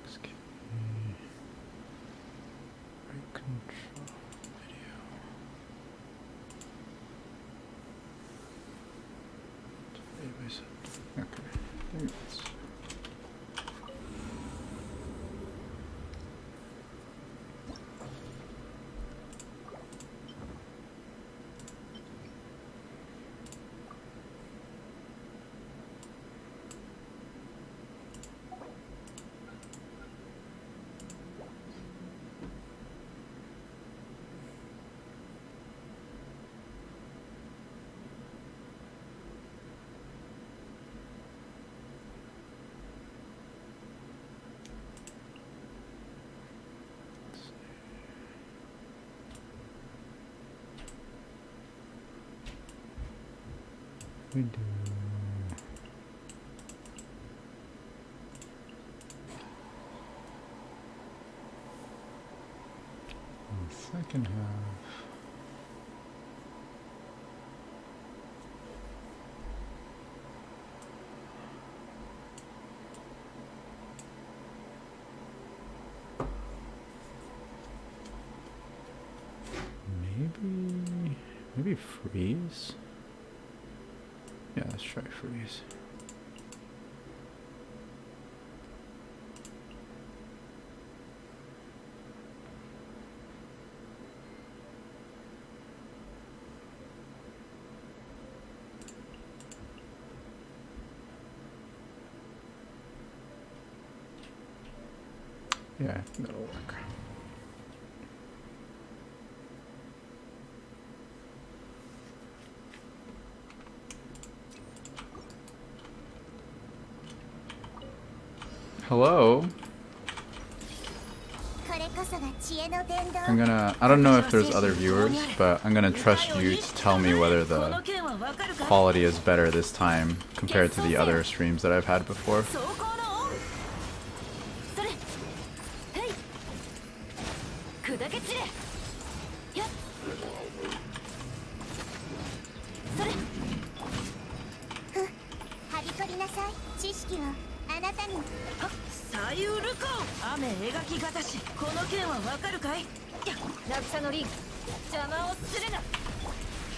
6K. Right control video. Okay. Thanks. We do. In the second half. Maybe freeze. Yeah, let's try freeze. Yeah, that'll work. Hello? I don't know if there's other viewers, but I'm gonna trust you to tell me whether the quality is better this time compared to the other streams that I've had before.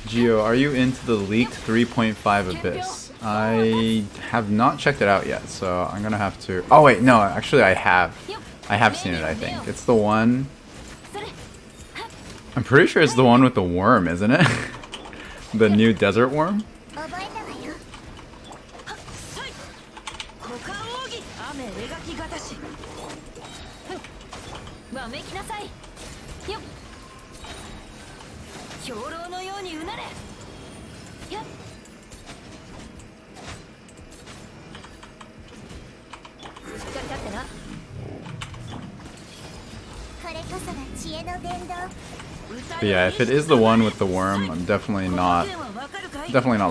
Gio, are you into the leaked 3.5 Abyss? I have not checked it out yet, so I'm gonna have to... Oh wait, no, actually I have. I have seen it, I think. It's the one... I'm pretty sure it's the one with the worm, isn't it? The new desert worm? But yeah, if it is the one with the worm, I'm definitely not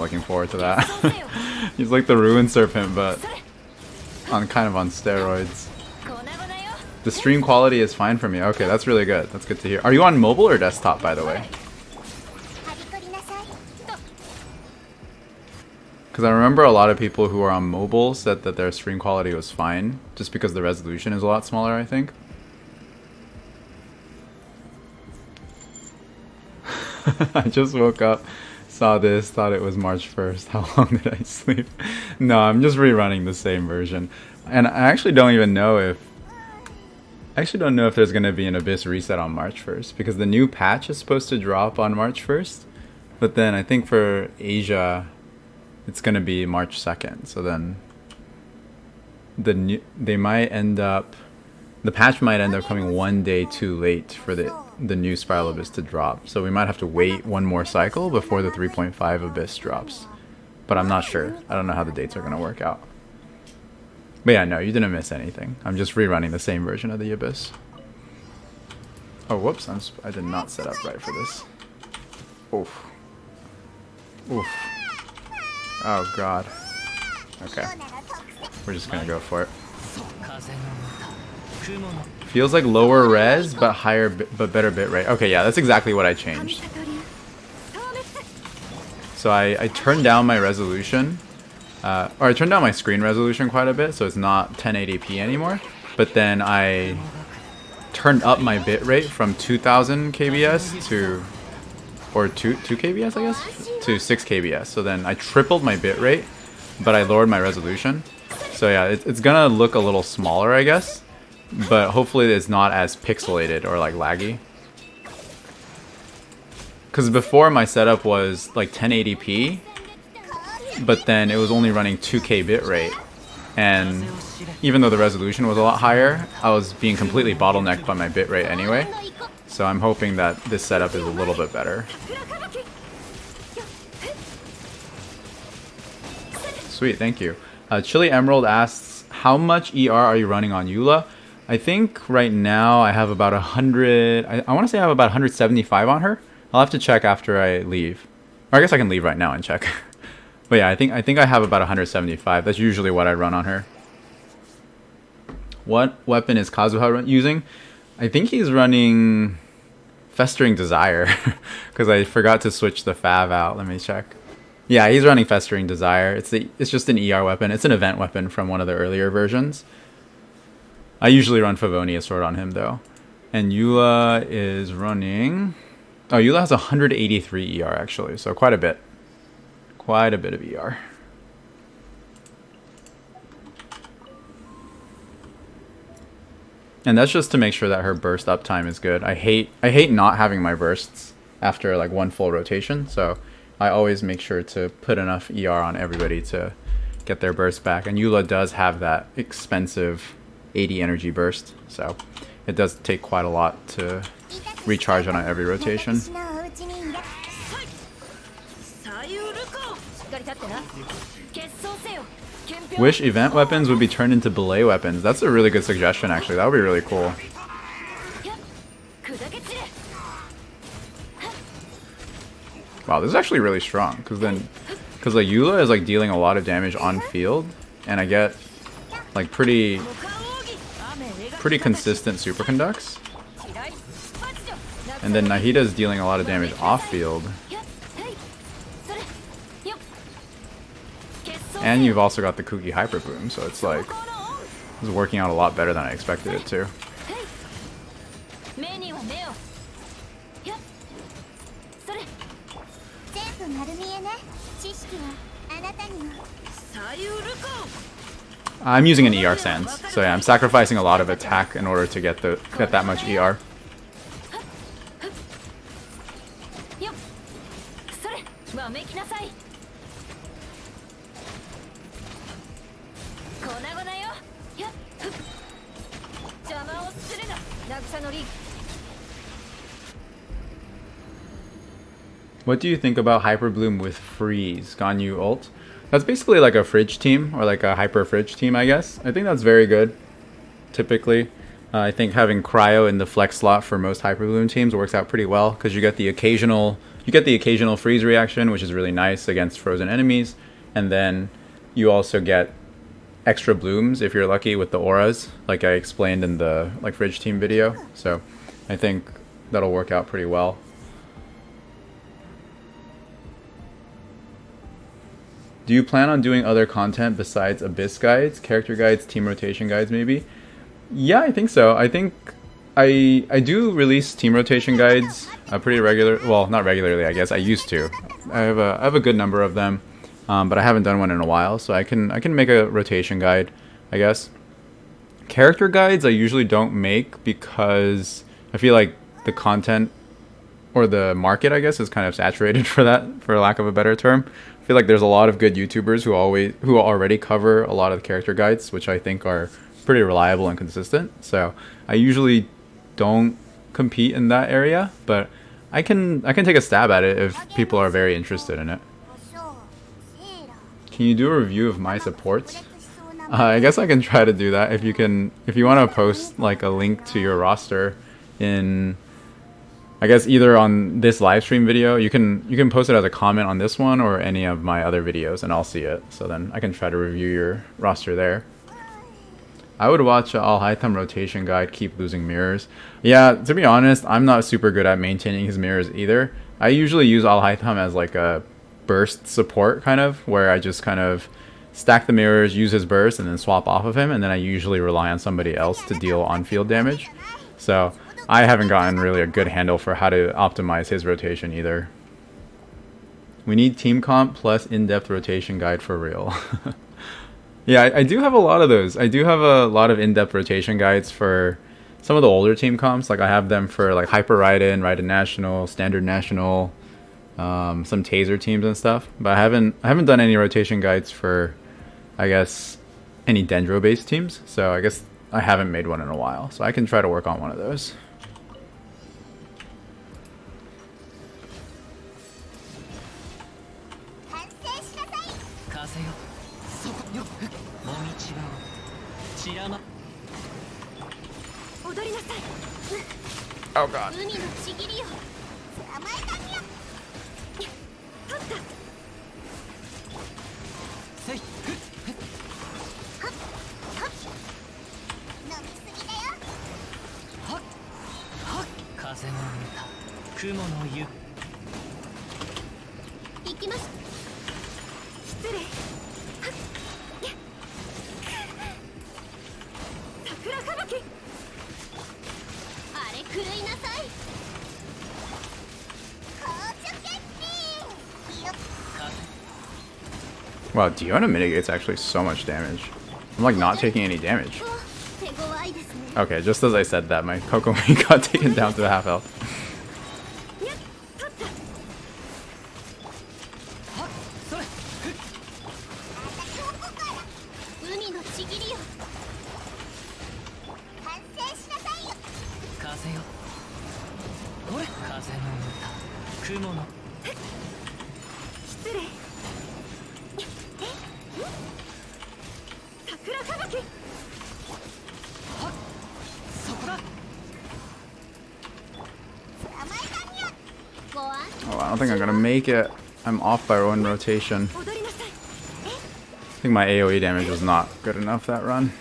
looking forward to that. He's like the Ruined Serpent, but kind of on steroids. The stream quality is fine for me. Okay, that's really good. That's good to hear. Are you on mobile or desktop, by the way? Because I remember a lot of people who are on mobile said that their stream quality was fine, just because the resolution is a lot smaller, I think. I just woke up, saw this, thought it was March 1st. How long did I sleep? No, I'm just rerunning the same version. And I actually don't even know if... there's going to be an Abyss reset on March 1st, because the new patch is supposed to drop on March 1st. But then I think for Asia, it's going to be March 2nd. So then the patch might end up coming one day too late for the new Spiral Abyss to drop. So we might have to wait one more cycle before the 3.5 Abyss drops. But I'm not sure. I don't know how the dates are going to work out. But yeah, no, you didn't miss anything. I'm just rerunning the same version of the Abyss. Oh, whoops. I did not set up right for this. Oof. Oof. Oh, God. Okay. We're just going to go for it. Feels like lower res, but but better bitrate. Okay, yeah, that's exactly what I changed. So I turned down my resolution or I turned down my screen resolution quite a bit, so it's not 1080p anymore. But then I turned up my bitrate from 2000 kbs to, or 2 kbs I guess, to 6 kbs. So then I tripled my bitrate, but I lowered my resolution. So yeah, it's gonna look a little smaller, I guess, but hopefully it's not as pixelated or like laggy. Because before my setup was like 1080p, but then it was only running 2K bitrate, and even though the resolution was a lot higher, I was being completely bottlenecked by my bitrate anyway. So I'm hoping that this setup is a little bit better. Sweet, thank you. Chili Emerald asks, how much ER are you running on Eula? I think right now I have about 100, I want to say I have about 175 on her. I'll have to check after I leave. Or I guess I can leave right now and check. But yeah, I think I have about 175. That's usually what I run on her. What weapon is Kazuha using? I think he's running Festering Desire, because I forgot to switch the Fav out. Let me check. Yeah, he's running Festering Desire. It's just an ER weapon. It's an event weapon from one of the earlier versions. I usually run Favonius Sword on him though. And Eula is running... Oh, Eula has 183 ER actually, so quite a bit. Quite a bit of ER. And that's just to make sure that her burst uptime is good. I hate not having my bursts after like one full rotation, so I always make sure to put enough ER on everybody to get their burst back. And Eula does have that expensive 80 energy burst, so it does take quite a lot to recharge on every rotation. Wish event weapons would be turned into belay weapons. That's a really good suggestion actually. That would be really cool. Wow, this is actually really strong, because like Eula is like dealing a lot of damage on field, and I get like pretty consistent superconducts. And then Nahida is dealing a lot of damage off field. And you've also got the Kuki Hyper Boom, so it's like it's working out a lot better than I expected it to. I'm using an ER Sans, so yeah, I'm sacrificing a lot of attack in order to get that much ER. What do you think about Hyper Bloom with Freeze, Ganyu ult? That's basically like a fridge team, or like a hyper fridge team, I guess. I think that's very good, typically. I think having Cryo in the flex slot for most Hyper Bloom teams works out pretty well, because you get the occasional freeze reaction, which is really nice against frozen enemies, and then you also get extra blooms if you're lucky with the auras, like I explained in the fridge team video. So I think that'll work out pretty well. Do you plan on doing other content besides Abyss guides, character guides, team rotation guides maybe? Yeah, I think so. I think I do release team rotation guides pretty regular. Well, not regularly, I guess. I used to. I have a good number of them, but I haven't done one in a while, so I can make a rotation guide, I guess. Character guides I usually don't make because I feel like the content or the market, I guess, is kind of saturated for that, for lack of a better term. I feel like there's a lot of good YouTubers who already cover a lot of character guides, which I think are pretty reliable and consistent. So I usually don't compete in that area, but I can take a stab at it if people are very interested in it. Can you do a review of my supports? I guess I can try to do that. If you want to post like a link to your roster in, I guess, either on this live stream video, you can post it as a comment on this one or any of my other videos, and I'll see it. So then I can try to review your roster there. I would watch Al Haytham rotation guide, keep losing mirrors. Yeah, to be honest, I'm not super good at maintaining his mirrors either. I usually use Al Haytham as like a burst support kind of, where I just kind of stack the mirrors, use his burst, and then swap off of him, and then I usually rely on somebody else to deal on-field damage. So I haven't gotten really a good handle for how to optimize his rotation either. We need team comp plus in-depth rotation guide for real. Yeah, I do have a lot of those. I do have a lot of in-depth rotation guides for some of the older team comps. Like I have them for like Hyper Raiden, Raiden National, Standard National, some Taser teams and stuff. But I haven't done any rotation guides for, I guess, any Dendro-based teams. So I guess I haven't made one in a while. So I can try to work on one of those. Oh god. Wow, Diona mitigates actually so much damage. I'm like not taking any damage. Okay, just as I said that, my Kokomi got taken down to half health. Oh, I don't think I'm gonna make it. I'm off by one rotation. I think my AoE damage was not good enough that run.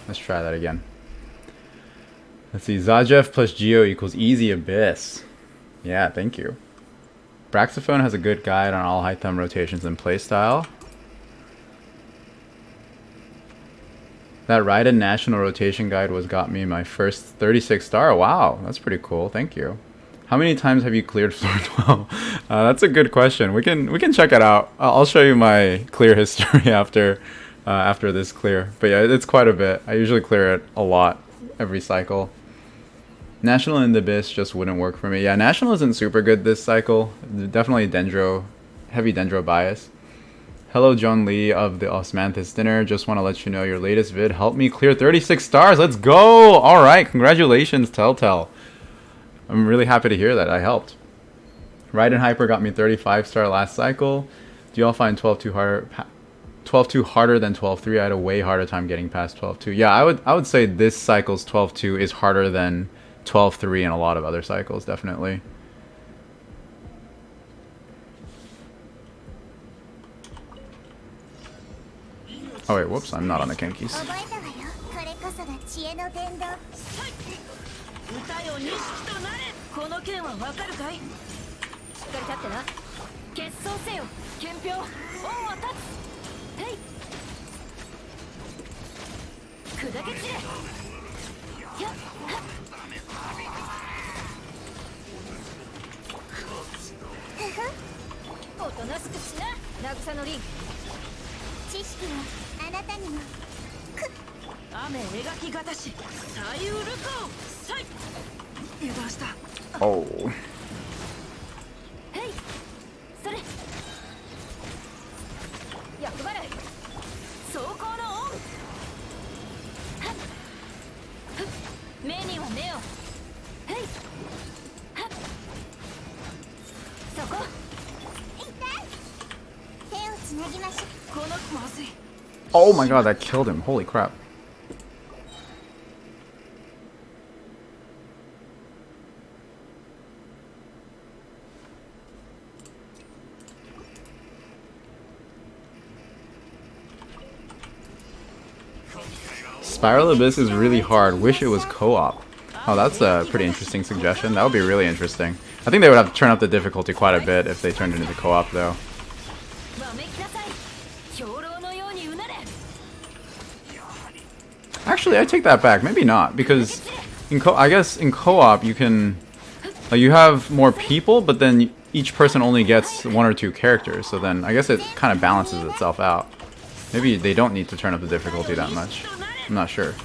Let's try that again. Let's see. Zajev plus Geo equals easy abyss. Yeah, thank you. Braxophone has a good guide on all high thumb rotations and playstyle. That Raiden National Rotation Guide got me my first 36 star. Wow, that's pretty cool. Thank you. How many times have you cleared floor 12? That's a good question. We can check it out. I'll show you my clear history after this clear. But yeah, it's quite a bit. I usually clear it a lot every cycle. National in the Abyss just wouldn't work for me. Yeah, National isn't super good this cycle. Definitely Dendro, heavy Dendro bias. Hello, John Lee of the Osmanthus Dinner. Just want to let you know your latest vid helped me clear 36 stars. Let's go! Alright, congratulations, Telltale. I'm really happy to hear that I helped. Raiden Hyper got me 35 star last cycle. Do y'all find 12-2 harder than 12-3? I had a way harder time getting past 12-2. Yeah, I would say this cycle's 12-2 is harder than 12-3 in a lot of other cycles, definitely. Oh wait, whoops, I'm not on the Kenkis. Oh. Oh my god, that killed him. Holy crap. Spiral Abyss is really hard. Wish it was co-op. Oh, that's a pretty interesting suggestion. That would be really interesting. I think they would have to turn up the difficulty quite a bit if they turned it into co-op, though. Actually, I take that back. Maybe not, because I guess in co-op you can, like, you have more people, but then each person only gets 1 or 2 characters. So then I guess it kind of balances itself out. Maybe they don't need to turn up the difficulty that much. I'm not sure.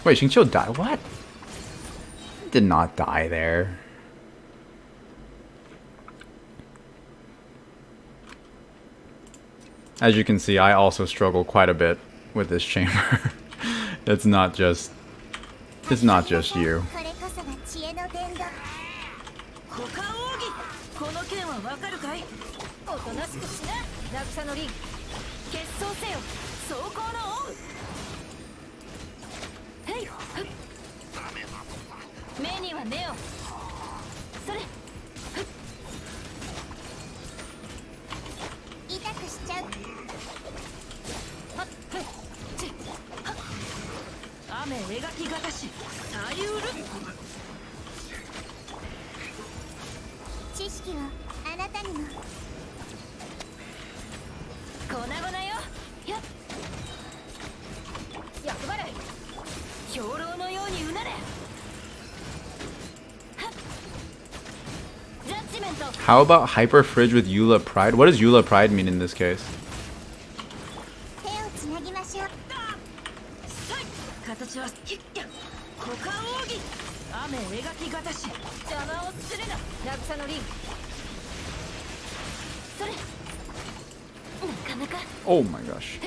Wait, Xingqiu died? What? Did not die there. As you can see, I also struggle quite a bit with this chamber. It's not just you. How about Hyper Fridge with Eula Pride? What does Eula Pride mean in this case? Oh my gosh.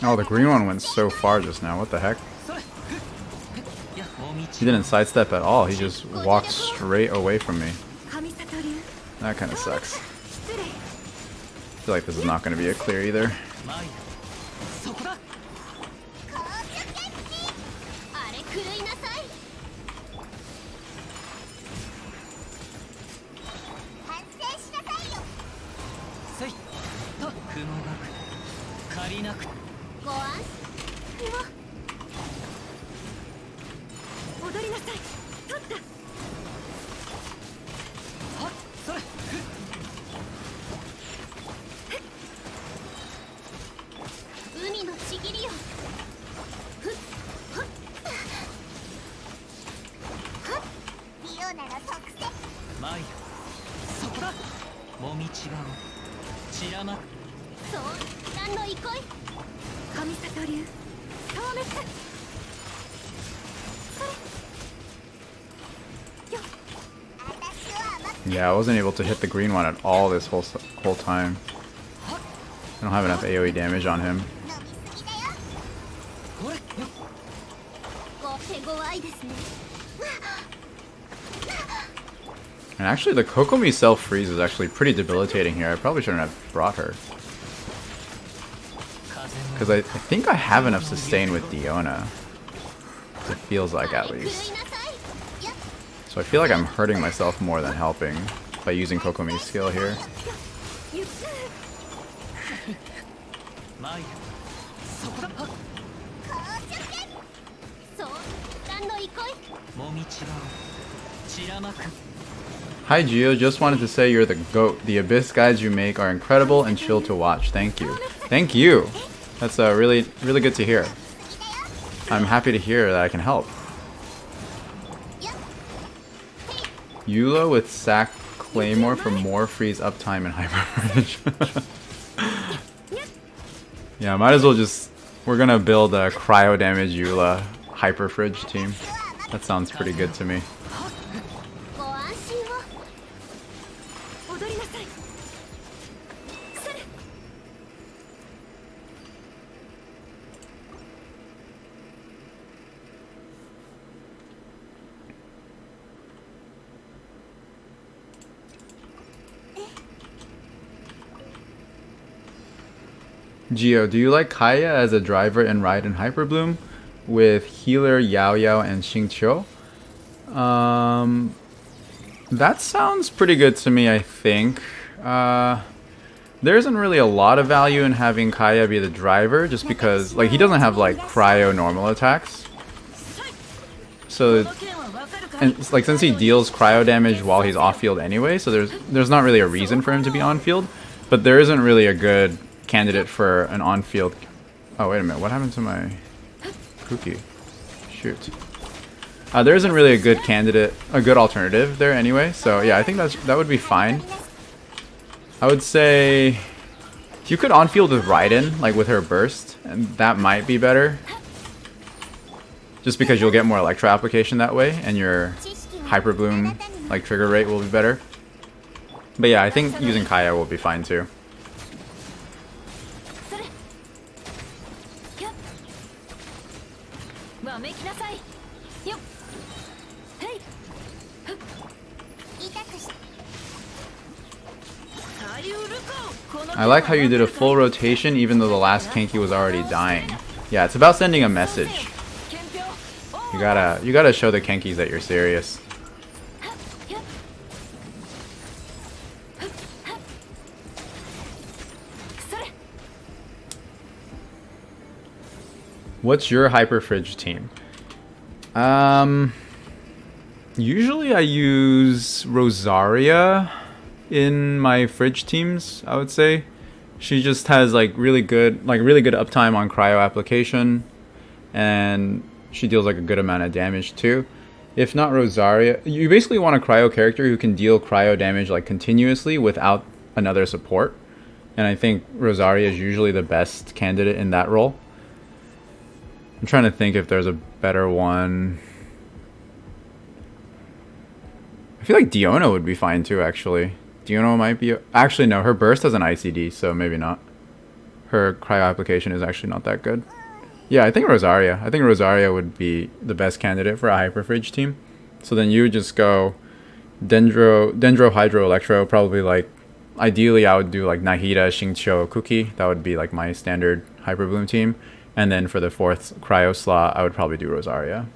Oh, the green one went so far just now. What the heck? He didn't sidestep at all. He just walked straight away from me. That kind of sucks. I feel like this is not going to be a clear either. Yeah, I wasn't able to hit the green one at all this whole time. I don't have enough AoE damage on him. And actually the Kokomi self-freeze is actually pretty debilitating here. I probably shouldn't have brought her. Because I think I have enough sustain with Diona. It feels like, at least. So I feel like I'm hurting myself more than helping by using Kokomi's skill here. Hi Gio, just wanted to say you're the GOAT. The Abyss guides you make are incredible and chill to watch. Thank you. Thank you! That's really good to hear. I'm happy to hear that I can help. Eula with Sack Claymore for more freeze uptime and Hyper Fridge. Yeah, might as well just... We're gonna build a cryo damage Eula Hyper Fridge team. That sounds pretty good to me. Gio, do you like Kaya as a driver and ride in Hyper Bloom with healer Yao Yao and Xingqiu? That sounds pretty good to me, I think. There isn't really a lot of value in having Kaya be the driver, just because, like, he doesn't have, like, cryo normal attacks. So, and, like, since he deals cryo damage while he's off-field anyway, so there's not really a reason for him to be on-field. But there isn't really a good candidate for an on-field... Oh, wait a minute, what happened to my cookie? Shoot. There isn't really a good candidate, a good alternative there anyway, so yeah, I think that would be fine. I would say you could on-field with Raiden, like with her burst, and that might be better. Just because you'll get more Electro application that way, and your Hyper Bloom like trigger rate will be better. But yeah, I think using Kaya will be fine too. I like how you did a full rotation even though the last Kenki was already dying. Yeah, it's about sending a message. You gotta show the Kenkis that you're serious. What's your Hyper Fridge team? Usually I use Rosaria in my fridge teams, I would say. She just has like really good uptime on cryo application, and she deals like a good amount of damage too. If not Rosaria, you basically want a cryo character who can deal cryo damage like continuously without another support. And I think Rosaria is usually the best candidate in that role. I'm trying to think if there's a better one. I feel like Diona would be fine too, actually. Diona might be... Actually, no. Her burst has an ICD, so maybe not. Her cryo application is actually not that good. Yeah, I think Rosaria. I think Rosaria would be the best candidate for a Hyper Fridge team. So then you would just go Dendro, Hydro, Electro. Probably like... Ideally, I would do like Nahida, Xingqiu, Kuki. That would be like my standard Hyper Bloom team. And then for the 4th cryo slot, I would probably do Rosaria.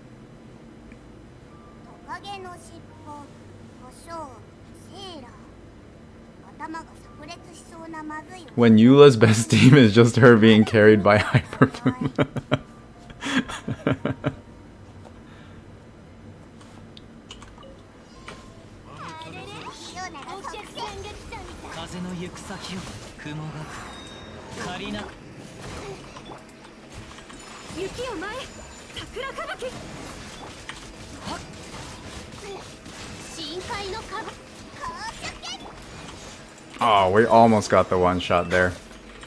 When Eula's best team is just her being carried by Hyper Bloom. Oh, we almost got the one shot there.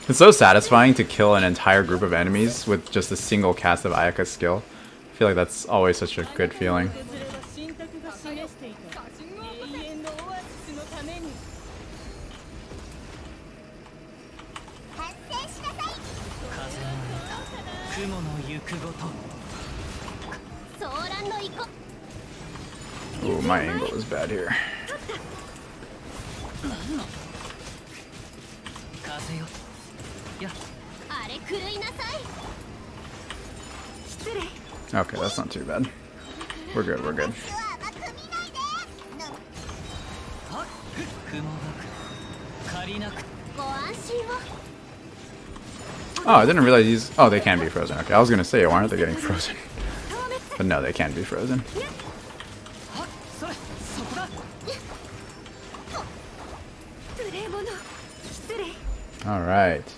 It's so satisfying to kill an entire group of enemies with just a single cast of Ayaka's skill. I feel like that's always such a good feeling. Ooh, my angle is bad here. Okay, that's not too bad. We're good, we're good. Oh, I didn't realize these... Oh, they can be frozen. Okay, I was gonna say, why aren't they getting frozen? But no, they can be frozen. Alright.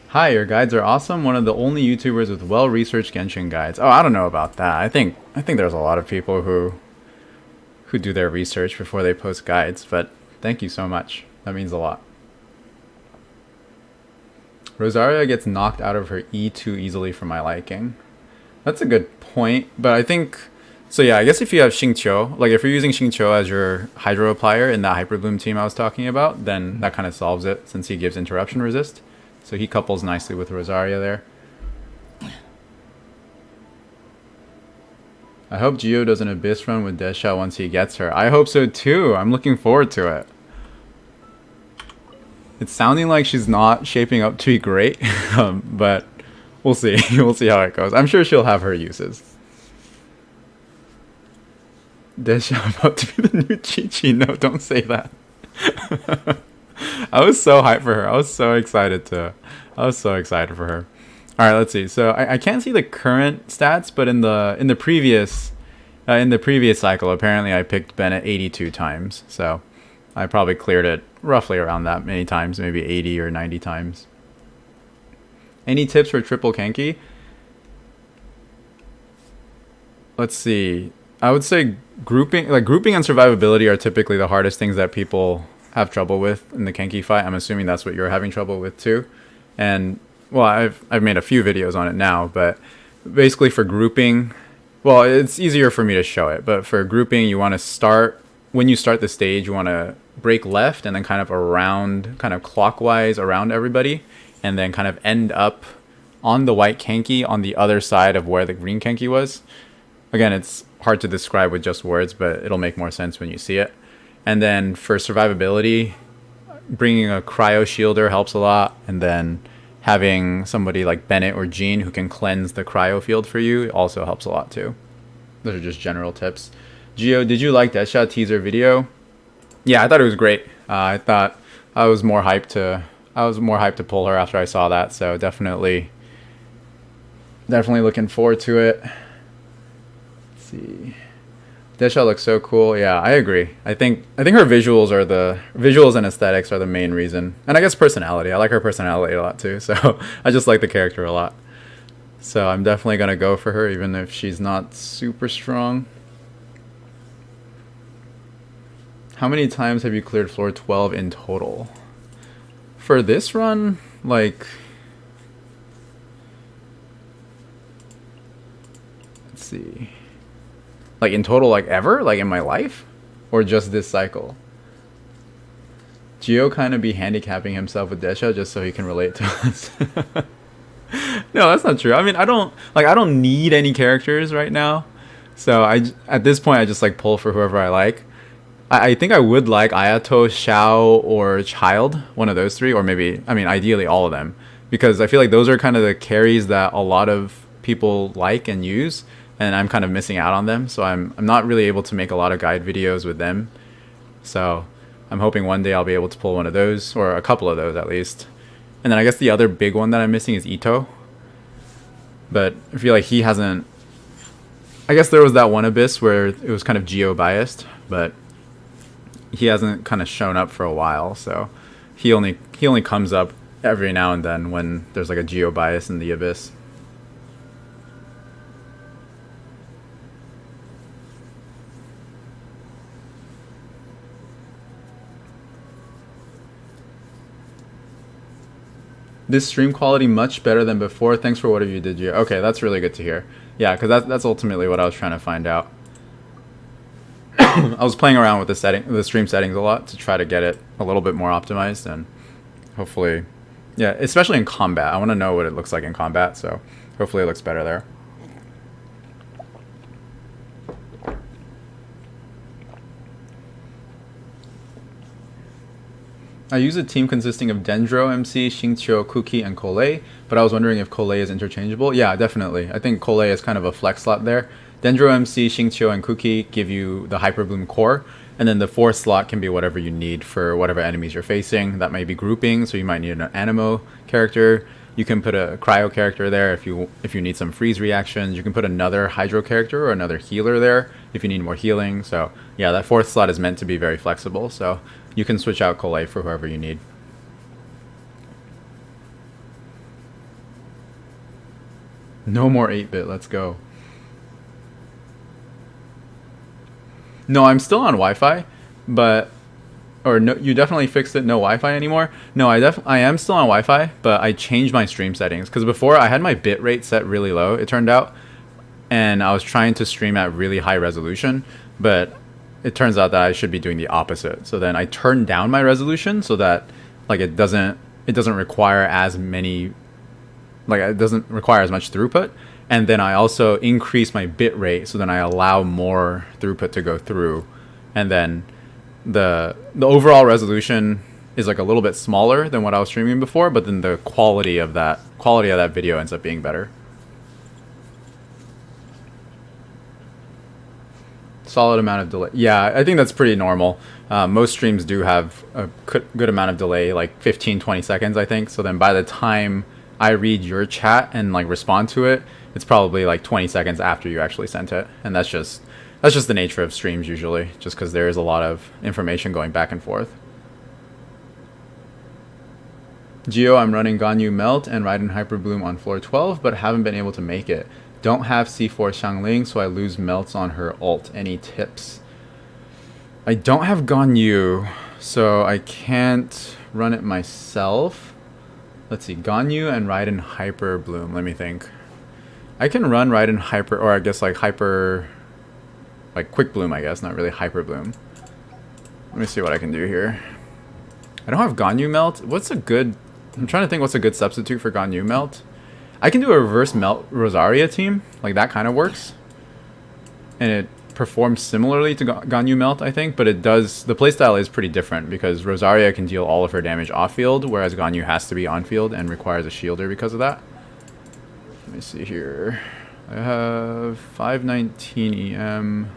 Hi, your guides are awesome. One of the only YouTubers with well-researched Genshin guides. Oh, I don't know about that. I think there's a lot of people who do their research before they post guides, but thank you so much. That means a lot. Rosaria gets knocked out of her E too easily for my liking. That's a good point, but I think... So yeah, I guess if you have Xingqiu, like if you're using Xingqiu as your Hydro Applier in that Hyper Bloom team I was talking about, then that kind of solves it since he gives interruption resist. So he couples nicely with Rosaria there. I hope Gio does an Abyss run with Desha once he gets her. I hope so too. I'm looking forward to it. It's sounding like she's not shaping up to be great, but we'll see. We'll see how it goes. I'm sure she'll have her uses. Desha about to be the new Chi Chi. No, don't say that. I was so hyped for her. I was so excited for her. All right, let's see. So I can't see the current stats, but in the previous cycle, apparently I picked Bennett 82 times. So I probably cleared it roughly around that many times, maybe 80 or 90 times. Any tips for triple Kenki? Let's see. I would say grouping and survivability are typically the hardest things that people have trouble with in the Kenki fight. I'm assuming that's what you're having trouble with too. And well, I've made a few videos on it now, but basically for grouping, well, it's easier for me to show it, but for grouping, you want to start when you start the stage, you want to break left and then kind of clockwise around everybody, and then kind of end up on the white Kenki on the other side of where the green Kenki was. Again, it's hard to describe with just words, but it'll make more sense when you see it. And then for survivability, bringing a cryo shielder helps a lot, and then having somebody like Bennett or Jean who can cleanse the cryo field for you also helps a lot too. Those are just general tips. Gio, did you like that shot teaser video? Yeah, I thought it was great. I thought I was more hyped to pull her after I saw that. So definitely looking forward to it. Let's see. Desha looks so cool. Yeah, I agree. I think her visuals and aesthetics are the main reason. And I guess personality. I like her personality a lot too. So I just like the character a lot. So I'm definitely going to go for her even if she's not super strong. How many times have you cleared floor 12 in total? For this run, like, let's see. Like in total, like ever? Like in my life? Or just this cycle? Gio kind of be handicapping himself with Desha just so he can relate to us. No, that's not true. I mean, I don't need any characters right now. So at this point, I just like pull for whoever I like. I think I would like Ayato, Xiao, or Child, one of those three, or maybe, I mean, ideally all of them, because I feel like those are kind of the carries that a lot of people like and use, and I'm kind of missing out on them, so I'm not really able to make a lot of guide videos with them. So I'm hoping one day I'll be able to pull one of those, or a couple of those at least. And then I guess the other big one that I'm missing is Ito, but I feel like he hasn't. I guess there was that one Abyss where it was kind of geo biased, but he hasn't kind of shown up for a while, so he only comes up every now and then when there's like a geo bias in the Abyss. This stream quality much better than before. Thanks for whatever you did, Gio. Okay, that's really good to hear. Yeah, because that's ultimately what I was trying to find out. I was playing around with the stream settings a lot to try to get it a little bit more optimized, and hopefully, yeah, especially in combat. I want to know what it looks like in combat, so hopefully it looks better there. I use a team consisting of Dendro, MC, Xingqiu, Kuki, and Kolei, but I was wondering if Kolei is interchangeable. Yeah, definitely. I think Kolei is kind of a flex slot there. Dendro, MC, Xingqiu, and Kuki give you the Hyper Bloom core, and then the fourth slot can be whatever you need for whatever enemies you're facing. That might be grouping, so you might need an Animo character. You can put a Cryo character there if you need some freeze reactions. You can put another Hydro character or another healer there if you need more healing. So yeah, that fourth slot is meant to be very flexible, so you can switch out Kolei for whoever you need. No more 8-bit, let's go. No, I'm still on Wi-Fi, but... Or no, you definitely fixed it, no Wi-Fi anymore? No, I am still on Wi-Fi, but I changed my stream settings. Because before, I had my bit rate set really low, it turned out. And I was trying to stream at really high resolution, but it turns out that I should be doing the opposite. So then I turned down my resolution so that like it doesn't require as many, like it doesn't require as much throughput. And then I also increase my bit rate so then I allow more throughput to go through. And then the overall resolution is like a little bit smaller than what I was streaming before, but then the quality of that video ends up being better. Solid amount of delay. Yeah, I think that's pretty normal. Most streams do have a good amount of delay, like 15-20 seconds, I think. So then by the time I read your chat and like respond to it, it's probably like 20 seconds after you actually sent it. And that's just the nature of streams usually, just because there is a lot of information going back and forth. Geo, I'm running Ganyu Melt and Raiden Hyper Bloom on floor 12, but haven't been able to make it. Don't have C4 Xiangling, so I lose melts on her ult. Any tips? I don't have Ganyu, so I can't run it myself. Let's see, Ganyu and Raiden Hyper Bloom. Let me think. I can run Raiden Hyper, or I guess like Hyper, like Quick Bloom, I guess, not really Hyper Bloom. Let me see what I can do here. I don't have Ganyu Melt. What's a good... I'm trying to think what's a good substitute for Ganyu Melt. I can do a reverse Melt Rosaria team. Like, that kind of works. And it performs similarly to Ganyu Melt, I think. But it does... The playstyle is pretty different because Rosaria can deal all of her damage off-field, whereas Ganyu has to be on-field and requires a shielder because of that. Let me see here. I have 519 EM...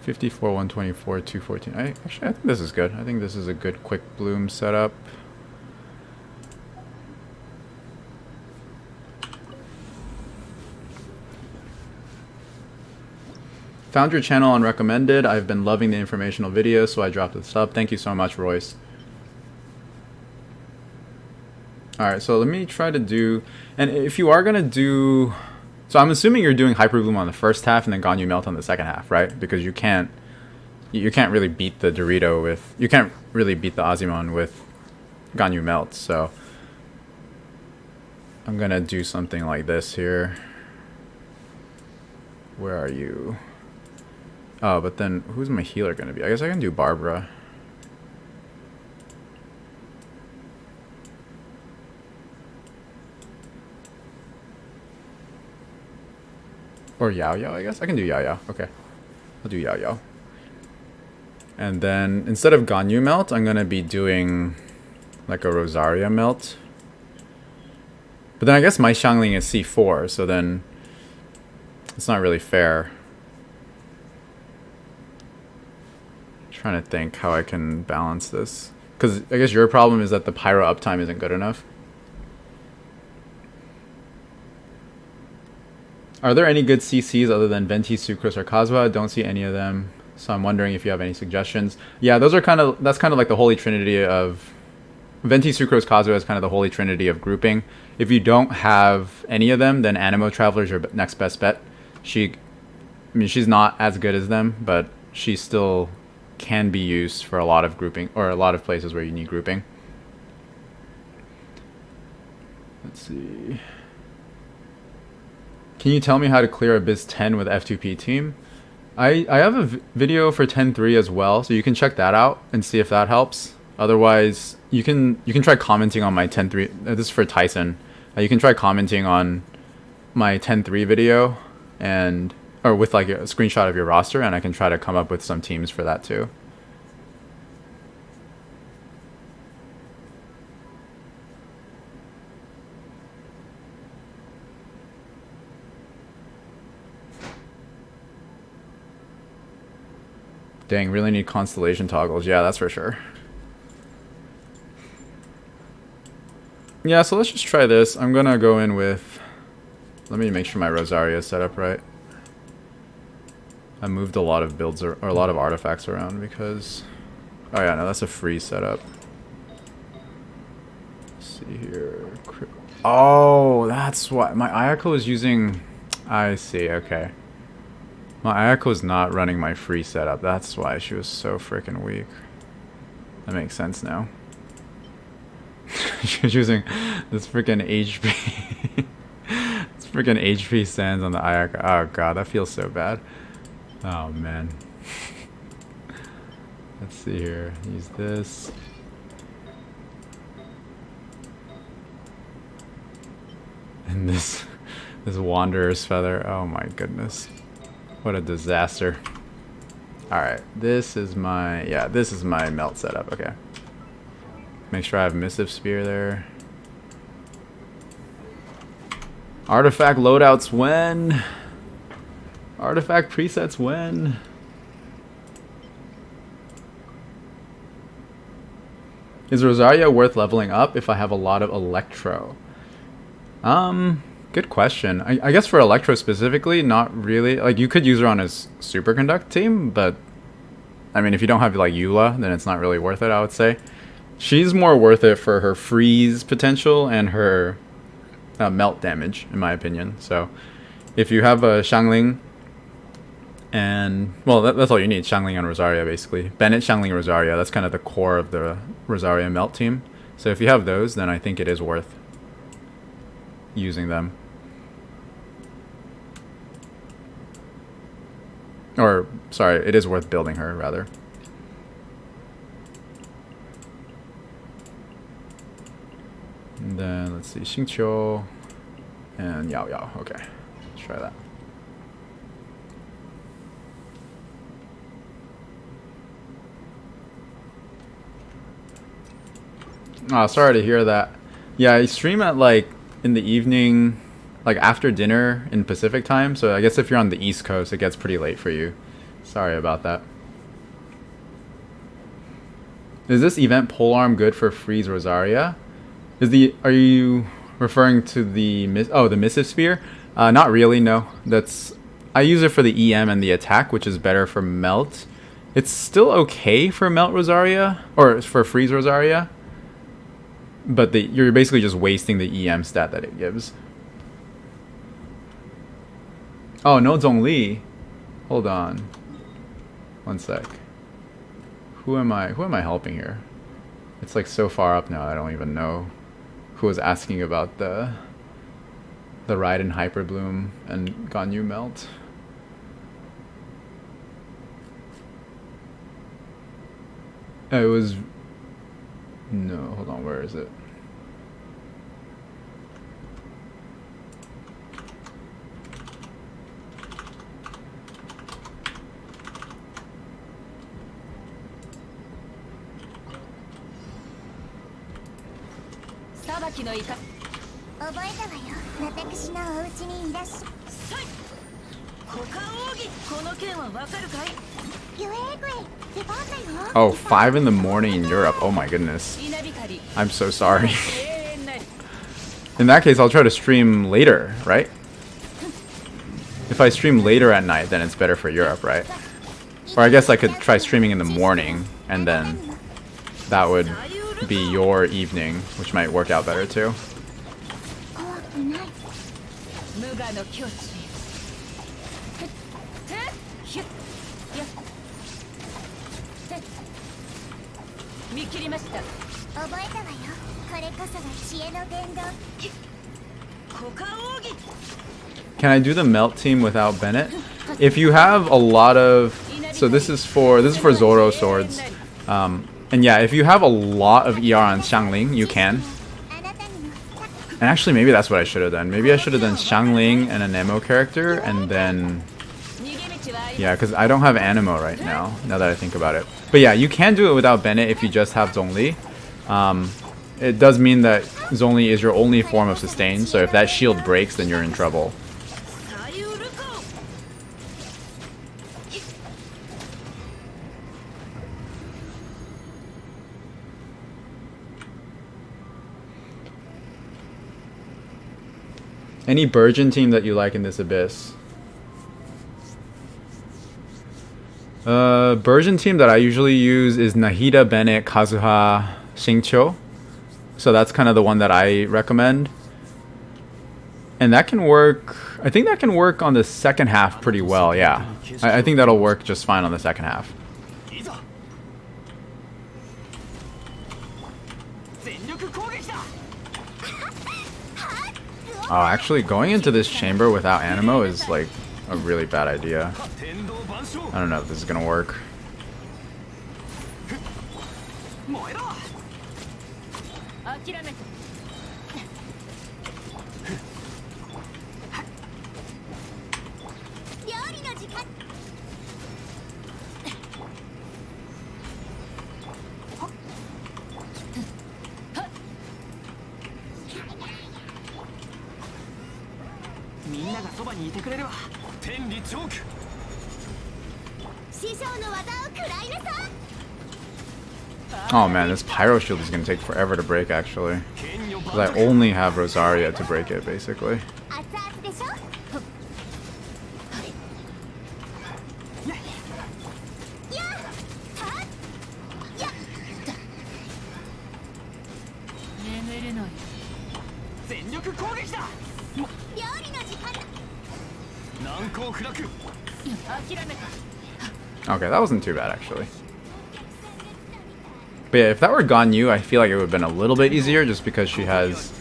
54, 124, 214. Actually, I think this is good. I think this is a good quick bloom setup. Found your channel on recommended. I've been loving the informational videos, so I dropped the sub. Thank you so much, Royce. Alright, so let me try to do... And if you are going to do... So I'm assuming you're doing Hyper Bloom on the first half and then Ganyu Melt on the second half, right? Because you can't really beat the Dorito with... You can't really beat the Azimon with Ganyu Melt, so... I'm going to do something like this here. Where are you? Oh, but then who's my healer going to be? I guess I can do Barbara. Or Yao Yao, I guess. I can do Yao Yao. Okay. I'll do Yao Yao. And then instead of Ganyu Melt, I'm going to be doing like a Rosaria Melt. But then I guess my Xiangling is C4, so then it's not really fair. Trying to think how I can balance this. Because I guess your problem is that the pyro uptime isn't good enough. Are there any good CCs other than Venti, Sucrose, or Kazuha? Don't see any of them, so I'm wondering if you have any suggestions. Yeah, those are that's kind of like the holy trinity of... Venti, Sucrose, Kazuha is kind of the holy trinity of grouping. If you don't have any of them, then Animo Traveler is your next best bet. I mean, she's not as good as them, but she still can be used for a lot of grouping, or a lot of places where you need grouping. Let's see... Can you tell me how to clear Abyss 10 with F2P team? I have a video for 10.3 as well, so you can check that out and see if that helps. Otherwise, you can try commenting on my 10.3. This is for Tyson. You can try commenting on my 10.3 video or with like a screenshot of your roster, and I can try to come up with some teams for that too. Dang, really need constellation toggles. Yeah, that's for sure. Yeah, so let's just try this. I'm gonna go in with... Let me make sure my Rosaria is set up right. I moved a lot of builds or a lot of artifacts around because... Oh yeah, no, that's a free setup. Let's see here. Oh, that's why. My Ayako is using... I see, okay. My Ayako is not running my free setup. That's why she was so freaking weak. That makes sense now. She was using this freaking HP. This freaking HP sands on the Ayako. Oh god, that feels so bad. Oh man. Let's see here. Use this. And this Wanderer's Feather. Oh my goodness. What a disaster. Alright, this is my... Yeah, this is my melt setup. Okay. Make sure I have Missive Spear there. Artifact loadouts when... Artifact presets when? Is Rosaria worth leveling up if I have a lot of Electro? Good question. I guess for Electro specifically, not really. Like, you could use her on his Superconduct team, but I mean, if you don't have like Eula, then it's not really worth it, I would say. She's more worth it for her freeze potential and her melt damage, in my opinion. So if you have a Xiangling and, well, that's all you need, Xiangling and Rosaria, basically. Bennett, Xiangling, Rosaria, that's kind of the core of the Rosaria melt team. So if you have those, then I think it is worth using them. Or, sorry, it is worth building her, rather. And then, let's see, Xingqiu and Yao Yao. Okay, let's try that. Oh, sorry to hear that. Yeah, I stream at like in the evening, like after dinner in Pacific time. So I guess if you're on the East Coast, it gets pretty late for you. Sorry about that. Is this event polearm good for Freeze Rosaria? Are you referring to the the Missive Sphere? Not really, no. I use it for the EM and the attack, which is better for Melt. It's still okay for Melt Rosaria, or for Freeze Rosaria. But you're basically just wasting the EM stat that it gives. Oh, no Zhongli. Hold on. One sec. Who am I helping here? It's like so far up now, I don't even know who was asking about the Raiden Hyper Bloom and Ganyu Melt. It was... No, hold on, where is it? Oh, 5 in the morning in Europe. Oh my goodness. I'm so sorry. In that case, I'll try to stream later, right? If I stream later at night, then it's better for Europe, right? Or I guess I could try streaming in the morning, and then that would be your evening, which might work out better too. Can I do the melt team without Bennett? If you have a lot of, so this is for Zoro swords, and yeah, if you have a lot of ER on Xiangling, you can. And actually, maybe that's what I should have done. Maybe I should have done Xiangling and a Nemo character, and then, yeah, because I don't have Animo right now that I think about it. But yeah, you can do it without Bennett if you just have Zhongli. It does mean that Zhongli is your only form of sustain, so if that shield breaks, then you're in trouble. Any Burgeon team that you like in this Abyss? Burgeon team that I usually use is Nahida, Bennett, Kazuha, Xingqiu. So that's kind of the one that I recommend. And that can work, I think that can work on the second half pretty well, yeah. I think that'll work just fine on the second half. Oh, actually, going into this chamber without Animo is like a really bad idea. I don't know if this is gonna work. Oh man, this Pyro Shield is gonna take forever to break actually. Because I only have Rosaria to break it basically. Okay, that wasn't too bad actually. But yeah, if that were Ganyu, I feel like it would have been a little bit easier just because she has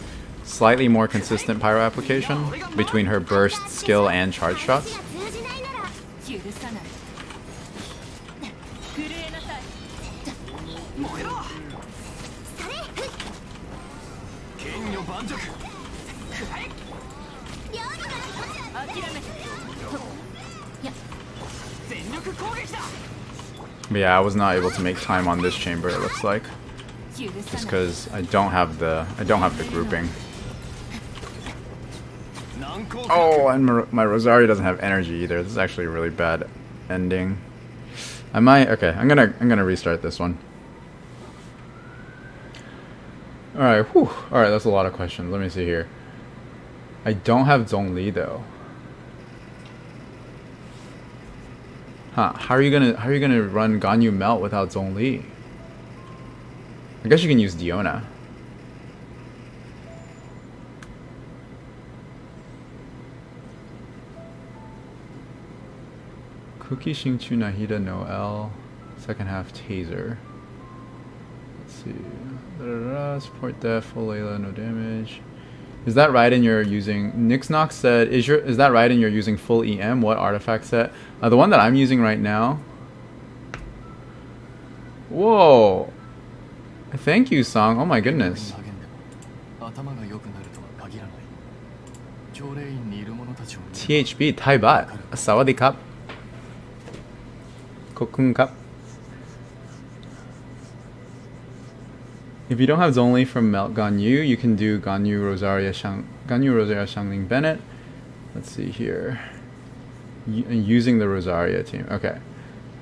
slightly more consistent pyro application between her burst, skill, and charge shots. But yeah, I was not able to make time on this chamber, it looks like. Just because I don't have the grouping. Oh, and my Rosaria doesn't have energy either. This is actually a really bad ending. I'm gonna restart this one. Alright, whew. Alright, that's a lot of questions. Let me see here. I don't have Zhongli though. Huh, how are you gonna run Ganyu Melt without Zhongli? I guess you can use Diona. Cookie, Xingqiu, Nahida, Noel. Second half Taser. Let's see. Support def, full Layla, no damage. Is that right in you're using... Nixnox said, is that right in you're using full EM? What artifact set? The one that I'm using right now. Whoa. Thank you, Song. Oh my goodness. THB, Thai Baht. Sawadee Cup. Kokun Cup. If you don't have Zhongli from Melt Ganyu, you can do Ganyu Rosaria Xiangling Bennett. Let's see here. Using the Rosaria team. Okay.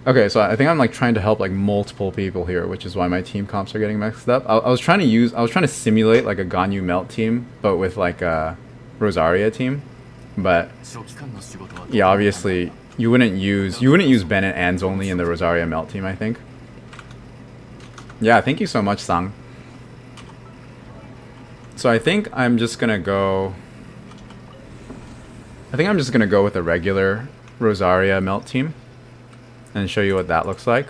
Okay, so I think I'm like trying to help like multiple people here, which is why my team comps are getting mixed up. I was trying to simulate like a Ganyu Melt team, but with like a Rosaria team. But yeah, obviously you wouldn't use Bennett and Zhongli in the Rosaria Melt team, I think. Yeah, thank you so much, Sang. So I think I'm just gonna go with a regular Rosaria Melt team and show you what that looks like.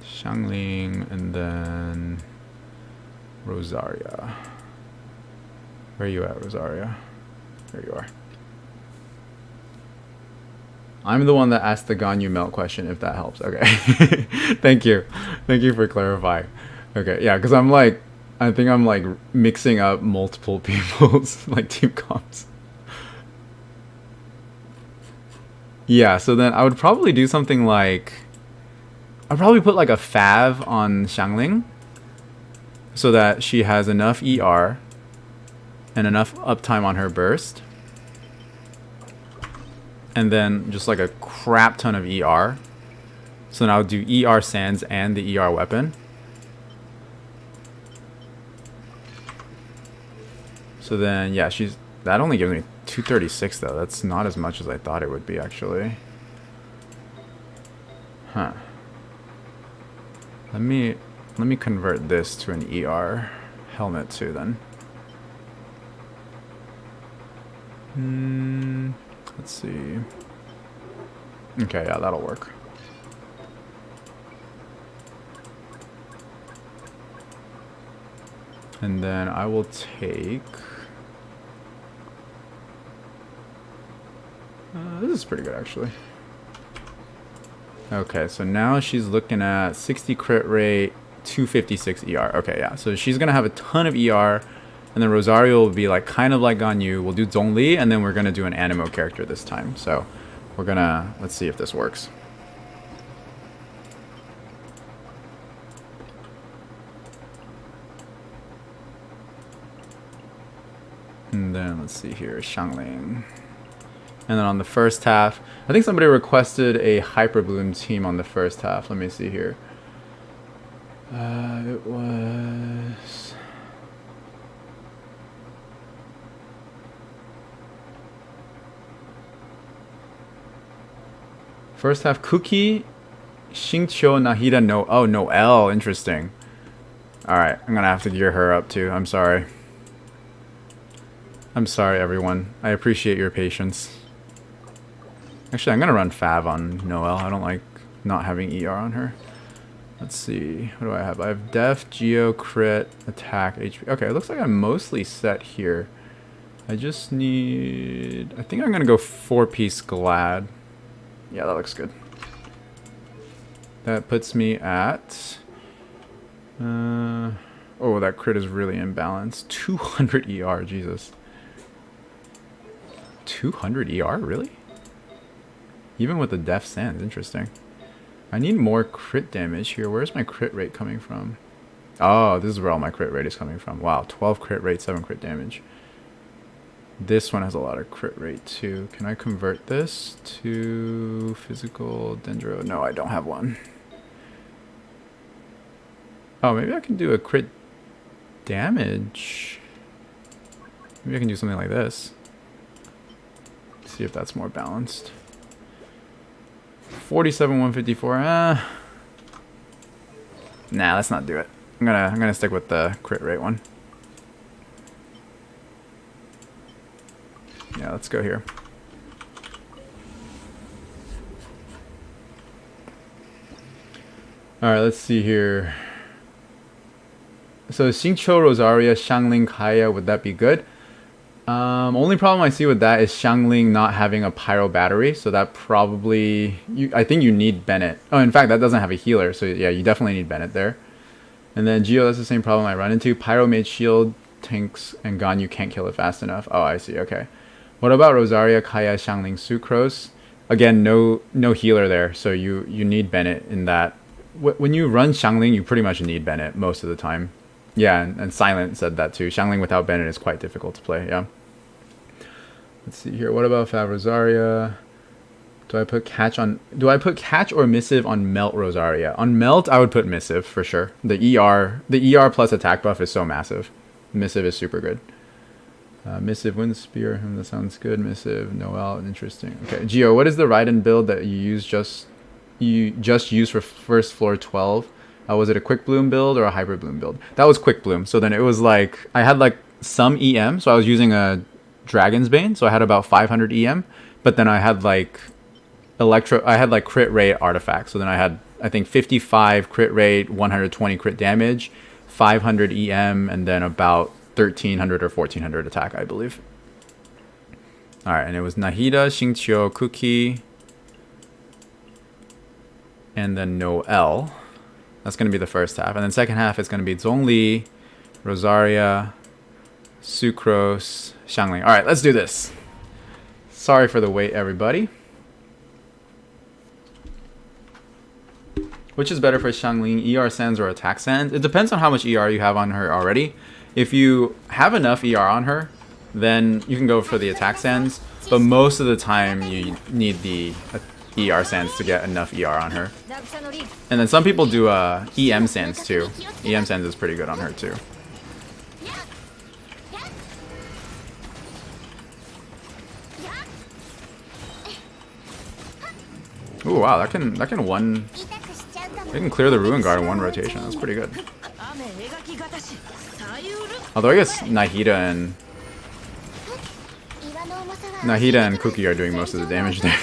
Xiangling and then Rosaria. Where are you at, Rosaria? There you are. I'm the one that asked the Ganyu Melt question, if that helps. Okay. Thank you. Thank you for clarifying. Okay, yeah, because I think I'm like mixing up multiple people's like team comps. Yeah, so then I would probably do something like... I'd probably put like a Fav on Xiangling so that she has enough ER and enough uptime on her burst. And then just like a crap ton of ER. So now I'll do ER Sands and the ER weapon. So then, yeah, that only gives me 236 though. That's not as much as I thought it would be actually. Huh. Let me convert this to an ER helmet too then. Let's see. Okay, yeah, that'll work. And then I will take... this is pretty good, actually. Okay, so now she's looking at 60 crit rate, 256 ER. Okay, yeah, so she's going to have a ton of ER. And then Rosario will be like kind of like Ganyu. We'll do Zhongli, and then we're going to do an Animo character this time. So we're going to... Let's see if this works. And then let's see here, Xiangling. And then on the first half, I think somebody requested a Hyper Bloom team on the first half. Let me see here. It was... First half, Cookie, Xingqiu, Nahida, no. Oh, Noel. Interesting. Alright, I'm gonna have to gear her up too. I'm sorry. I'm sorry, everyone. I appreciate your patience. Actually, I'm gonna run Fav on Noel. I don't like not having ER on her. Let's see. What do I have? I have Def, Geo, Crit, Attack, HP. Okay, it looks like I'm mostly set here. I just need... I think I'm gonna go 4-piece Glad. Yeah, that looks good. That puts me at... oh, that crit is really imbalanced. 200 ER, Jesus. 200 ER, really? Even with the Def Sands, interesting. I need more crit damage here. Where's my crit rate coming from? Oh, this is where all my crit rate is coming from. Wow, 12 crit rate, 7 crit damage. This one has a lot of crit rate too. Can I convert this to physical Dendro? No, I don't have one. Oh, maybe I can do a crit damage. Maybe I can do something like this. See if that's more balanced. 47, 154. Nah, let's not do it. I'm gonna stick with the crit rate one. Yeah, let's go here. Alright, let's see here. So Xingqiu, Rosaria, Xiangling, Kaya, would that be good? Only problem I see with that is Xiangling not having a pyro battery, so that probably... I think you need Bennett. Oh, in fact, that doesn't have a healer, so yeah, you definitely need Bennett there. And then Geo, that's the same problem I run into. Pyro made shield, tanks, and Gon, you can't kill it fast enough. Oh, I see, okay. What about Rosaria, Kaya, Xiangling, Sucrose? Again, no healer there, so you need Bennett in that. When you run Xiangling, you pretty much need Bennett most of the time. Yeah, and Silent said that too. Xiangling without Bennett is quite difficult to play, yeah. Let's see here. What about Fav Rosaria? Do I put catch or missive on Melt Rosaria? On Melt, I would put missive for sure. The ER plus attack buff is so massive. Missive is super good. Missive Wind Spear, that sounds good. Missive Noel, interesting. Okay, Geo, what is the Raiden build that you just used for first floor 12? Was it a Quick Bloom build or a Hyper Bloom build? That was Quick Bloom. So then it was like I had like some EM, so I was using a Dragon's Bane, so I had about 500 EM, but then I had like crit rate artifacts. So then I had, I think, 55 crit rate, 120 crit damage, 500 EM, and then about 1300 or 1400 attack, I believe. Alright, and it was Nahida, Xingqiu, Cookie, and then Noel. That's going to be the first half. And then second half is going to be Zhongli, Rosaria, Sucrose, Xiangling. Alright, let's do this. Sorry for the wait, everybody. Which is better for Xiangling, ER Sands or Attack Sands? It depends on how much ER you have on her already. If you have enough ER on her, then you can go for the Attack Sands. But most of the time, you need the ER Sands to get enough ER on her. And then some people do EM Sands too. EM Sands is pretty good on her too. Ooh, wow, that can clear the Ruin Guard in one rotation. That's pretty good. Although I guess Nahida and Cookie are doing most of the damage there.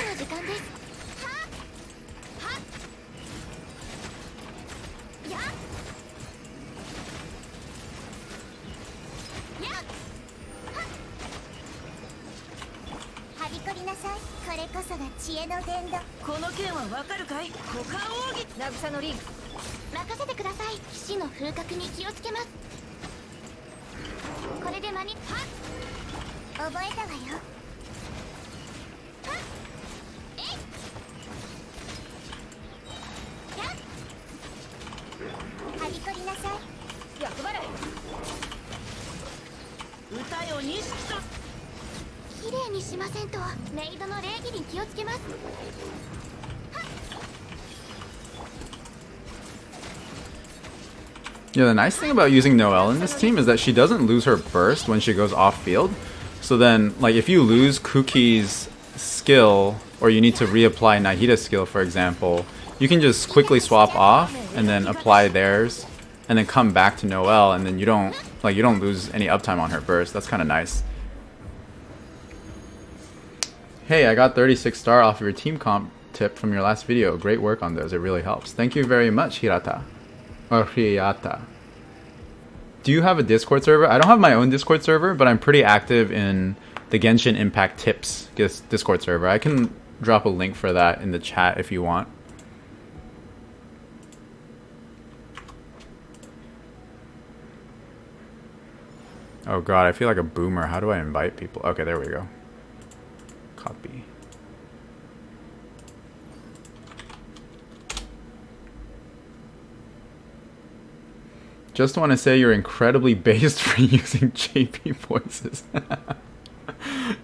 Yeah, the nice thing about using Noel in this team is that she doesn't lose her burst when she goes off field. So then, like, if you lose Kuki's skill, or you need to reapply Nahida's skill, for example, you can just quickly swap off and then apply theirs, and then come back to Noel, and then you don't lose any uptime on her burst. That's kind of nice. Hey, I got 36 star off your team comp tip from your last video. Great work on those. It really helps. Thank you very much, Hirata. Or Hirata. Do you have a Discord server? I don't have my own Discord server, but I'm pretty active in the Genshin Impact Tips Discord server. I can drop a link for that in the chat if you want. Oh god, I feel like a boomer. How do I invite people? Okay, there we go. Copy. Just want to say you're incredibly based for using JP voices.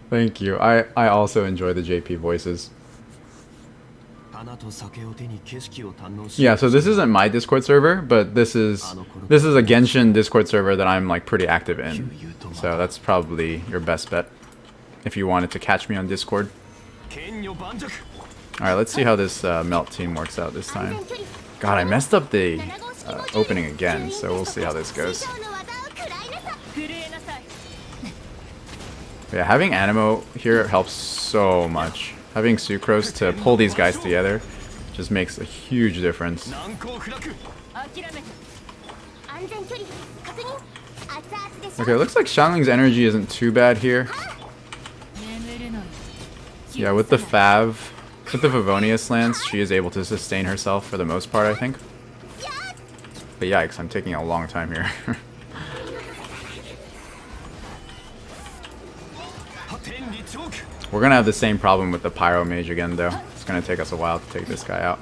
Thank you. I also enjoy the JP voices. Yeah, so this isn't my Discord server, but this is a Genshin Discord server that I'm like pretty active in. So that's probably your best bet if you wanted to catch me on Discord. Alright, let's see how this melt team works out this time. God, I messed up the opening again, so we'll see how this goes. Yeah, having Animo here helps so much. Having Sucrose to pull these guys together just makes a huge difference. Okay, it looks like Shanling's energy isn't too bad here. Yeah, with the Favonius Lance, she is able to sustain herself for the most part, I think. But yikes, I'm taking a long time here. We're gonna have the same problem with the Pyro Mage again, though. It's gonna take us a while to take this guy out.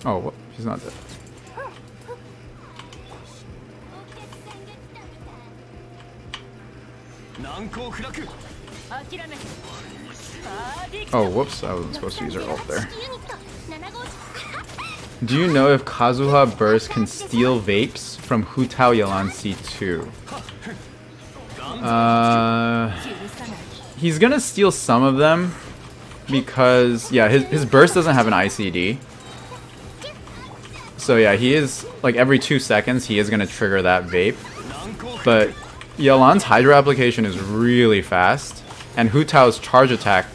Oh, what? She's not dead. Oh, whoops, I wasn't supposed to use her ult there. Do you know if Kazuha Burst can steal vapes from Hu Tao Yalan C2? He's gonna steal some of them because, yeah, his burst doesn't have an ICD. So yeah, he is, like, every 2 seconds he is gonna trigger that vape. But Yalan's Hydra application is really fast, and Hu Tao's charge attack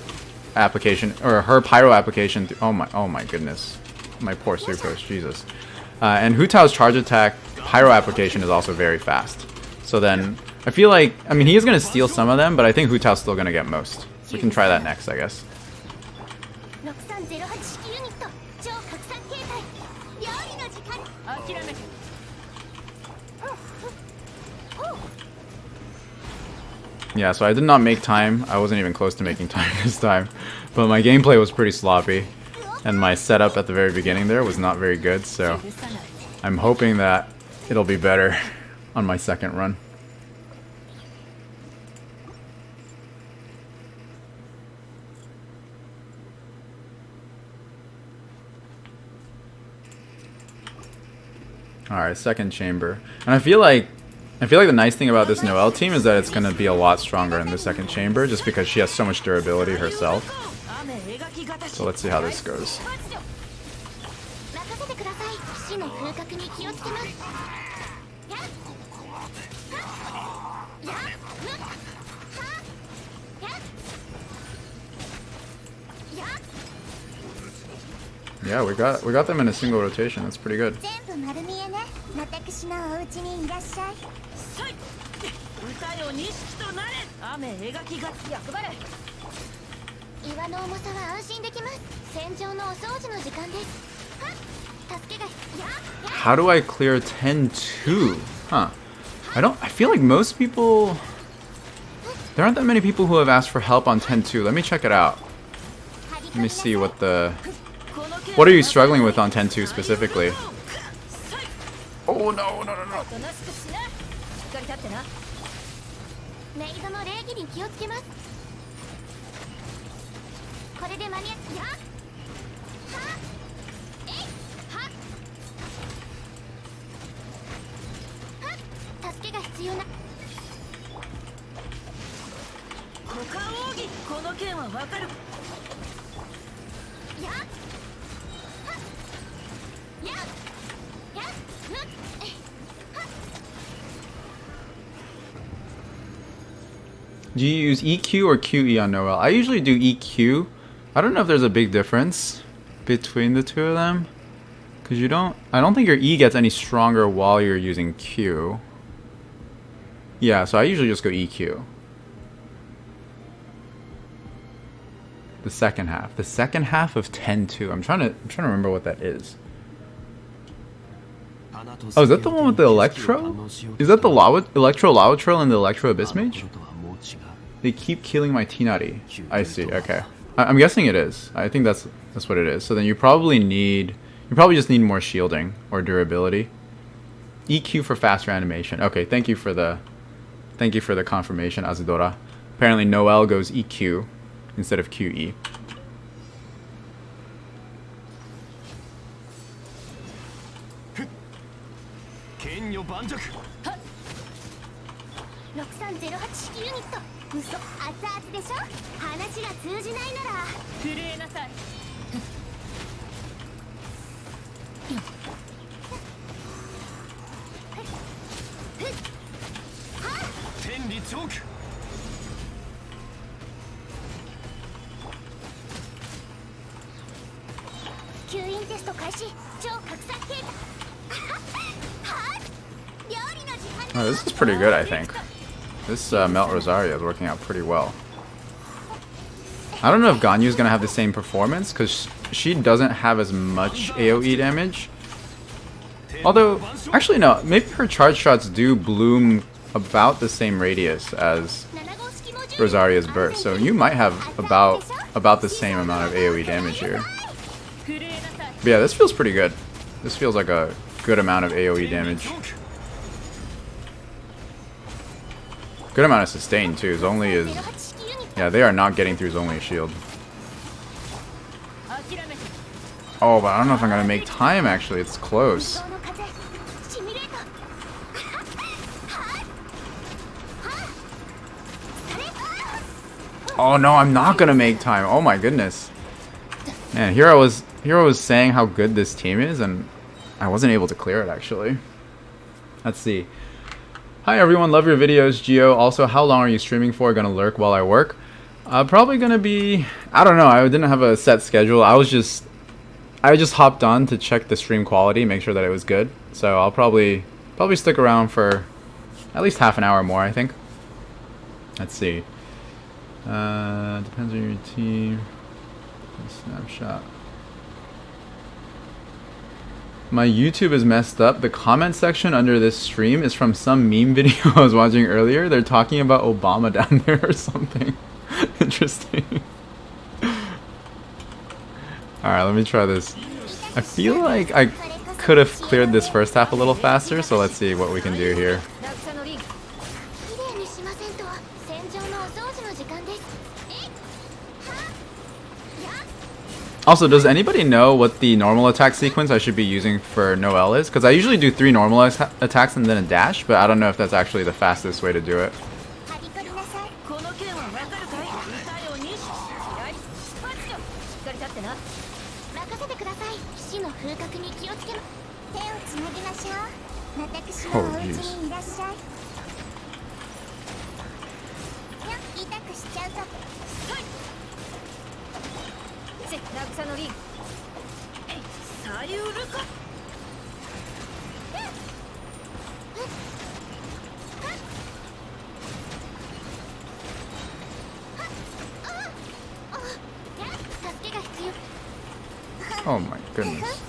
application, or her Pyro application, oh my goodness, my poor Sucrose, Jesus. And Hu Tao's charge attack Pyro application is also very fast. So then, I feel like, I mean, he is going to steal some of them, but I think Hu Tao's still going to get most. We can try that next, I guess. Yeah, so I did not make time. I wasn't even close to making time this time. But my gameplay was pretty sloppy. And my setup at the very beginning there was not very good, so I'm hoping that it'll be better on my second run. Alright, second chamber. And I feel like the nice thing about this Noel team is that it's going to be a lot stronger in the second chamber just because she has so much durability herself. So let's see how this goes. Yeah, we got them in a single rotation. That's pretty good. How do I clear 10-2? Huh. I feel like most people... There aren't that many people who have asked for help on 10-2. Let me check it out. Let me see what the... What are you struggling with on 10-2 specifically? Oh no, no, no, no. Do you use EQ or QE on Noel? I usually do EQ. I don't know if there's a big difference between the two of them. Because I don't think your E gets any stronger while you're using Q. Yeah, so I usually just go EQ. The second half. The second half of 10-2. I'm trying to remember what that is. Oh, is that the one with the Electro? Is that the Electro Lawatril and the Electro Abyss Mage? They keep killing my Tinari. I see, okay. I'm guessing it is. I think that's what it is. So then you probably just need more shielding or durability. EQ for faster animation. Okay, thank you for the confirmation, Azudora. Apparently Noel goes EQ instead of QE. Oh, this is pretty good, I think. This Melt Rosario is working out pretty well. I don't know if Ganyu's gonna have the same performance, because she doesn't have as much AoE damage. Although, actually no, maybe her charge shots do bloom about the same radius as Rosaria's burst, so you might have about the same amount of AoE damage here. But yeah, this feels pretty good. This feels like a good amount of AoE damage. Good amount of sustain too. Zhongli is... Yeah, they are not getting through Zhongli's shield. Oh, but I don't know if I'm gonna make time actually. It's close. Oh no, I'm not gonna make time. Oh my goodness. Man, here I was saying how good this team is, and I wasn't able to clear it actually. Let's see. Hi everyone, love your videos, Gio. Also, how long are you streaming for? Gonna lurk while I work? Probably gonna be, I don't know, I didn't have a set schedule. I just hopped on to check the stream quality, make sure that it was good. So I'll probably stick around for at least half an hour more, I think. Let's see. Depends on your team. Snapshot. My YouTube is messed up. The comment section under this stream is from some meme video I was watching earlier. They're talking about Obama down there or something. Interesting. Alright, let me try this. I feel like I could have cleared this first half a little faster, so let's see what we can do here. Also, does anybody know what the normal attack sequence I should be using for Noel is? Because I usually do 3 normal attacks and then a dash, but I don't know if that's actually the fastest way to do it. Oh, jeez. Oh my goodness.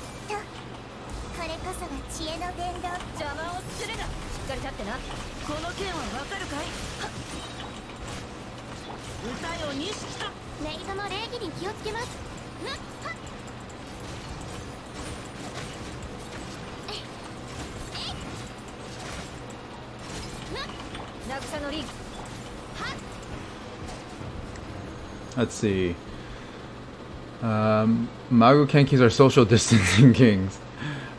Let's see. Magu Kenkis are social distancing kings.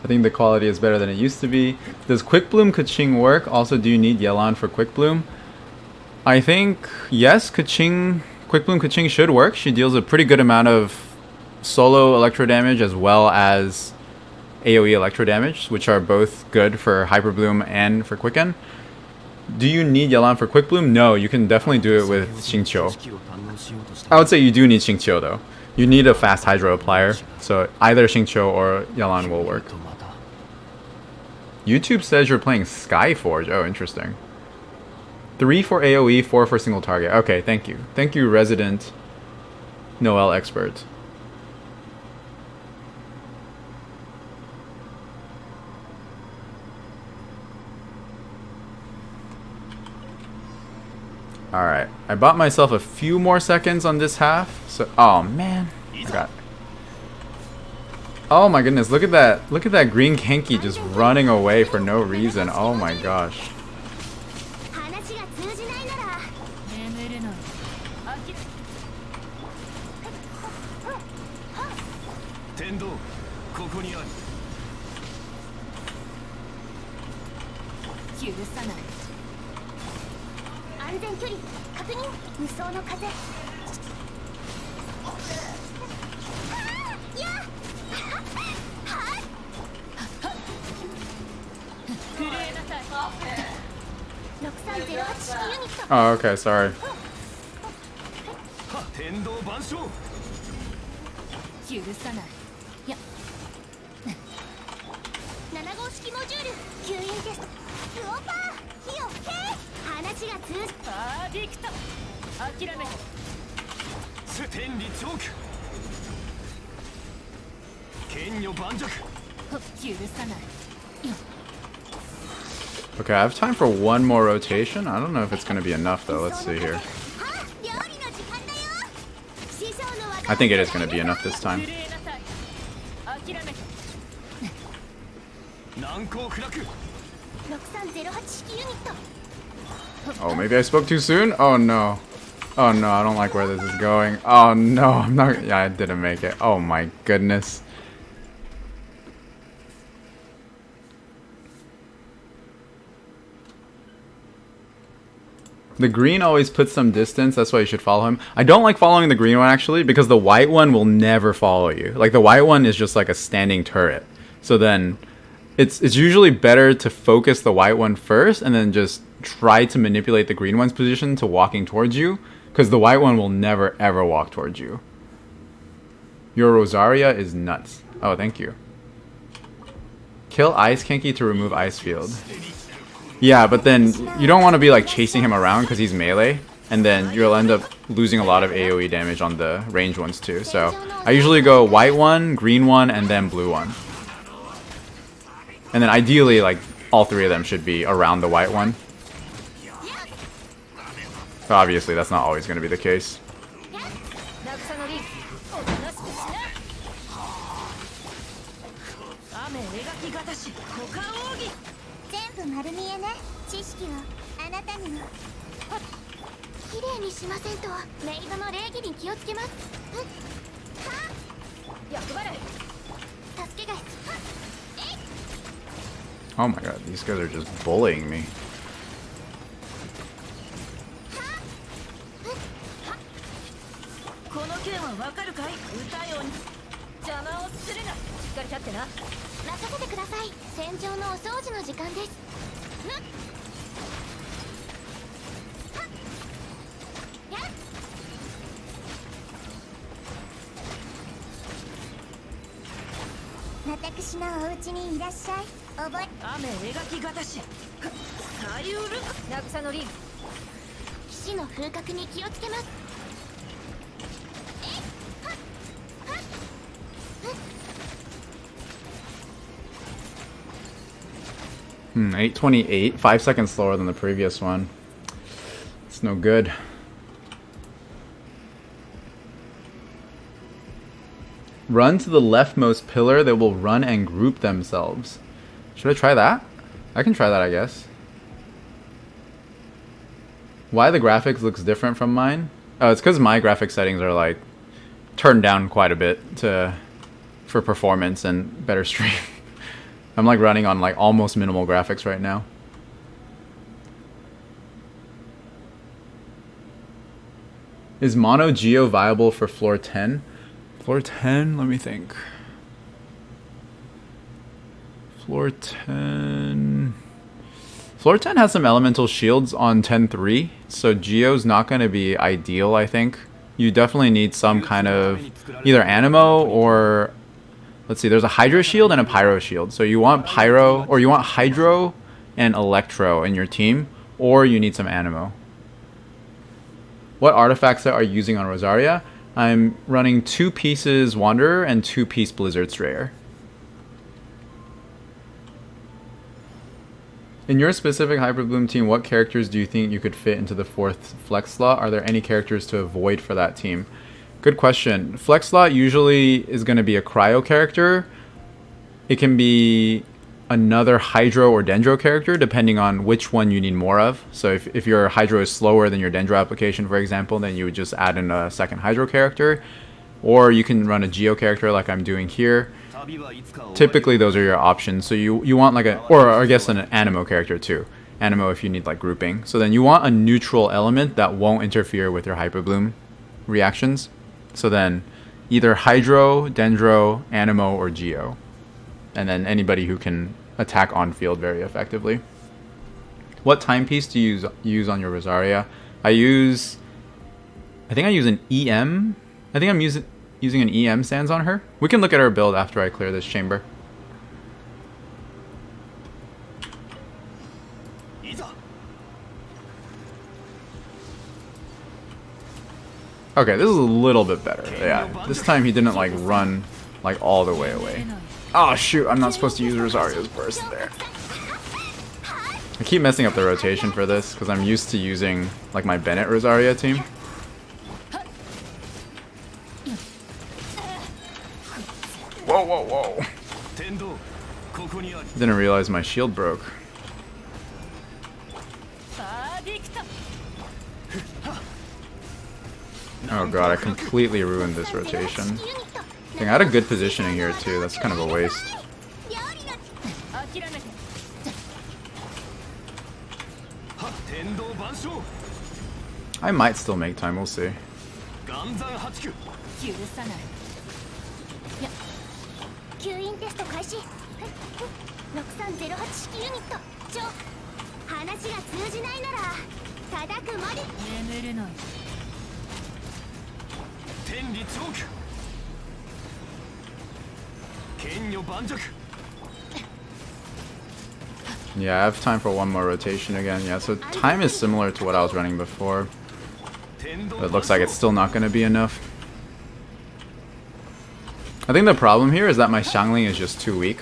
I think the quality is better than it used to be. Does Quick Bloom Kaching work? Also, do you need Yelan for Quick Bloom? I think, yes, Quick Bloom Kaching should work. She deals a pretty good amount of solo electro damage as well as AoE electro damage, which are both good for Hyper Bloom and for Quicken. Do you need Yelan for Quick Bloom? No, you can definitely do it with Xingqiu. I would say you do need Xingqiu though. You need a fast Hydro applier, so either Xingqiu or Yelan will work. YouTube says you're playing Skyforge. Oh, interesting. 3 for AoE, 4 for single target. Okay, thank you. Thank you, resident Noel expert. Alright, I bought myself a few more seconds on this half. So, oh man, I got. Oh my goodness, look at that! Look at that green Kenki just running away for no reason. Oh my gosh. Oh, okay, sorry. Okay, I have time for one more rotation. I don't know if it's going to be enough though. Let's see here. I think it is going to be enough this time. Oh, maybe I spoke too soon? Oh no. Oh no, I don't like where this is going. Oh no, I'm not. Yeah, I didn't make it. Oh my goodness. The green always puts some distance, that's why you should follow him. I don't like following the green one actually, because the white one will never follow you. Like the white one is just like a standing turret. So then it's usually better to focus the white one first and then just try to manipulate the green one's position to walking towards you, because the white one will never ever walk towards you. Your Rosaria is nuts. Oh, thank you. Kill Ice Kenki to remove Ice Field. Yeah, but then you don't want to be like chasing him around because he's melee, and then you'll end up losing a lot of AoE damage on the range ones too. So I usually go white one, green one, and then blue one. And then ideally, like, all three of them should be around the white one. But obviously, that's not always going to be the case. Oh my god, these guys are just bullying me. 828, 5 seconds slower than the previous one. It's no good. Run to the leftmost pillar. They will run and group themselves. Should I try that? I can try that, I guess. Why the graphics looks different from mine? Oh, it's because my graphic settings are like turned down quite a bit for performance and better stream. I'm like running on like almost minimal graphics right now. Is mono geo viable for floor 10? Floor 10, let me think. Floor 10. Floor 10 has some elemental shields on 10-3, so geo's not going to be ideal, I think. You definitely need some kind of either animo or, let's see, there's a hydro shield and a pyro shield. So you want pyro, or you want hydro and electro in your team, or you need some animo. What artifacts are you using on Rosaria? I'm running 2 pieces Wanderer and 2-piece Blizzard Strayer. In your specific Hyperbloom team, what characters do you think you could fit into the 4th flex slot? Are there any characters to avoid for that team? Good question. Flex slot usually is going to be a cryo character. It can be another hydro or dendro character depending on which one you need more of. So if your hydro is slower than your dendro application, for example, then you would just add in a second hydro character. Or you can run a geo character like I'm doing here. Typically those are your options. So you want like a, or I guess an animo character too. Animo if you need like grouping. So then you want a neutral element that won't interfere with your Hyperbloom reactions. So then either hydro, dendro, animo, or geo. And then anybody who can attack on field very effectively. What timepiece do you use on your Rosaria? I think I use an EM. I think I'm using an EM sands on her. We can look at her build after I clear this chamber. Okay, this is a little bit better. Yeah, this time he didn't like run like all the way away. Oh shoot, I'm not supposed to use Rosaria's burst there. I keep messing up the rotation for this because I'm used to using like my Bennett Rosaria team. Whoa, whoa, whoa. Didn't realize my shield broke. Oh god, I completely ruined this rotation. Dang, I had a good positioning here too, that's kind of a waste. I might still make time, we'll see. Yeah, I have time for one more rotation again. Yeah, so time is similar to what I was running before. But it looks like it's still not going to be enough. I think the problem here is that my Xiangling is just too weak.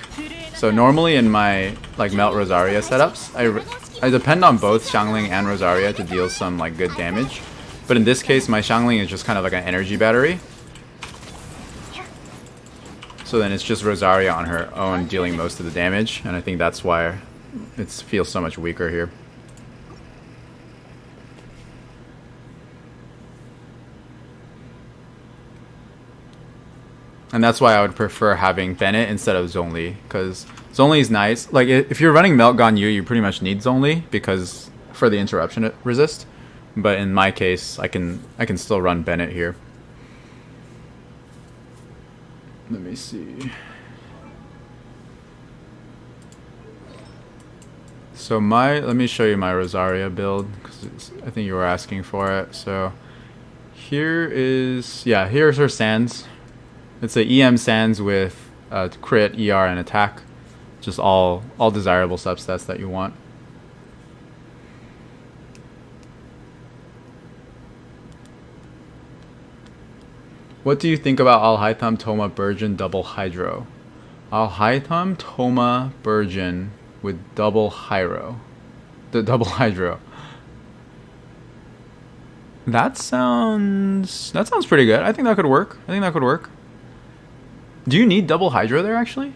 So normally in my like Melt Rosaria setups, I depend on both Xiangling and Rosaria to deal some like good damage. But in this case, my Xiangling is just kind of like an energy battery. So then it's just Rosaria on her own dealing most of the damage, and I think that's why it feels so much weaker here. And that's why I would prefer having Bennett instead of Zhongli, because Zhongli is nice. Like if you're running Meltgon Yu, you pretty much need Zhongli because for the interruption resist. But in my case, I can still run Bennett here. Let me see. So let me show you my Rosaria build because I think you were asking for it. So here's her sands. It's a EM sands with crit, ER, and attack. Just all desirable substats that you want. What do you think about Al-Haytham, Toma, Burgeon, double hydro? Al-Haytham, Toma, Burgeon. with double Hyro. The double Hydro. That sounds pretty good. I think that could work. Do you need double Hydro there actually?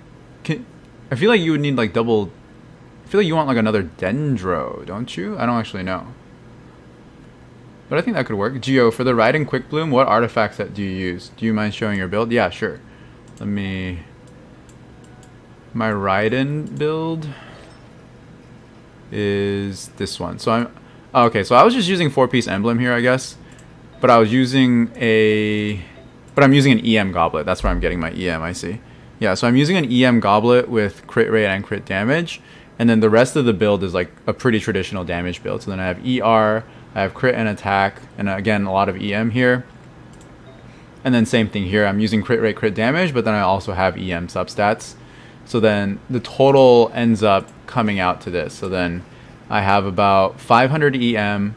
I feel like you would need like double. I feel like you want like another Dendro, don't you? I don't actually know. But I think that could work. Geo, for the Raiden Quick Bloom, what artifact set do you use? Do you mind showing your build? Yeah, sure. Let me... My Raiden build is this one. So I'm... Oh, okay, so I was just using 4-piece emblem here, I guess. But I was using a... But I'm using an EM goblet. That's where I'm getting my EM, I see. Yeah, so I'm using an EM goblet with crit rate and crit damage. And then the rest of the build is like a pretty traditional damage build. So then I have ER, I have crit and attack, and again, a lot of EM here. And then same thing here. I'm using crit rate, crit damage, but then I also have EM substats. So then the total ends up coming out to this. So then I have about 500 EM,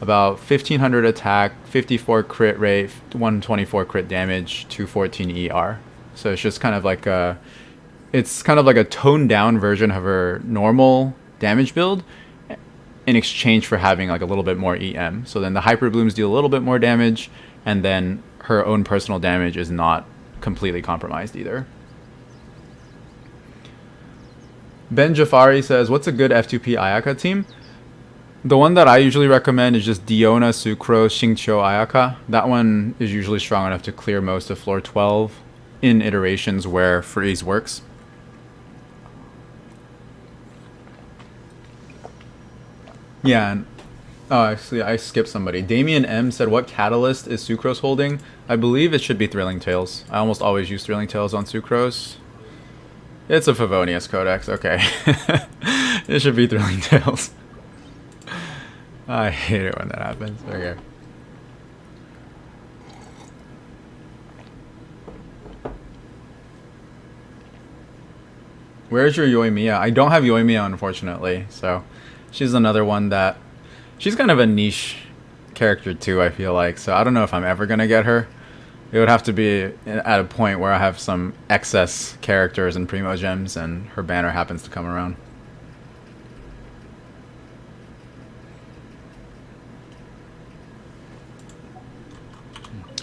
about 1500 attack, 54 crit rate, 124 crit damage, 214 ER. So it's just kind of like a, it's kind of like a toned down version of her normal damage build in exchange for having like a little bit more EM. So then the Hyper Blooms deal a little bit more damage, and then her own personal damage is not completely compromised either. Ben Jafari says, what's a good F2P Ayaka team? The one that I usually recommend is just Diona, Sucrose, Xingqiu, Ayaka. That one is usually strong enough to clear most of floor 12 in iterations where freeze works. Yeah, and oh, actually, I skipped somebody. Damien M said, what catalyst is Sucrose holding? I believe it should be Thrilling Tales. I almost always use Thrilling Tales on Sucrose. It's a Favonius Codex, okay. It should be Thrilling Tales. I hate it when that happens. Okay. Where's your Yoimiya? I don't have Yoimiya, unfortunately, so she's another one that... She's kind of a niche character too, I feel like, so I don't know if I'm ever gonna get her. It would have to be at a point where I have some excess characters and Primo Gems and her banner happens to come around.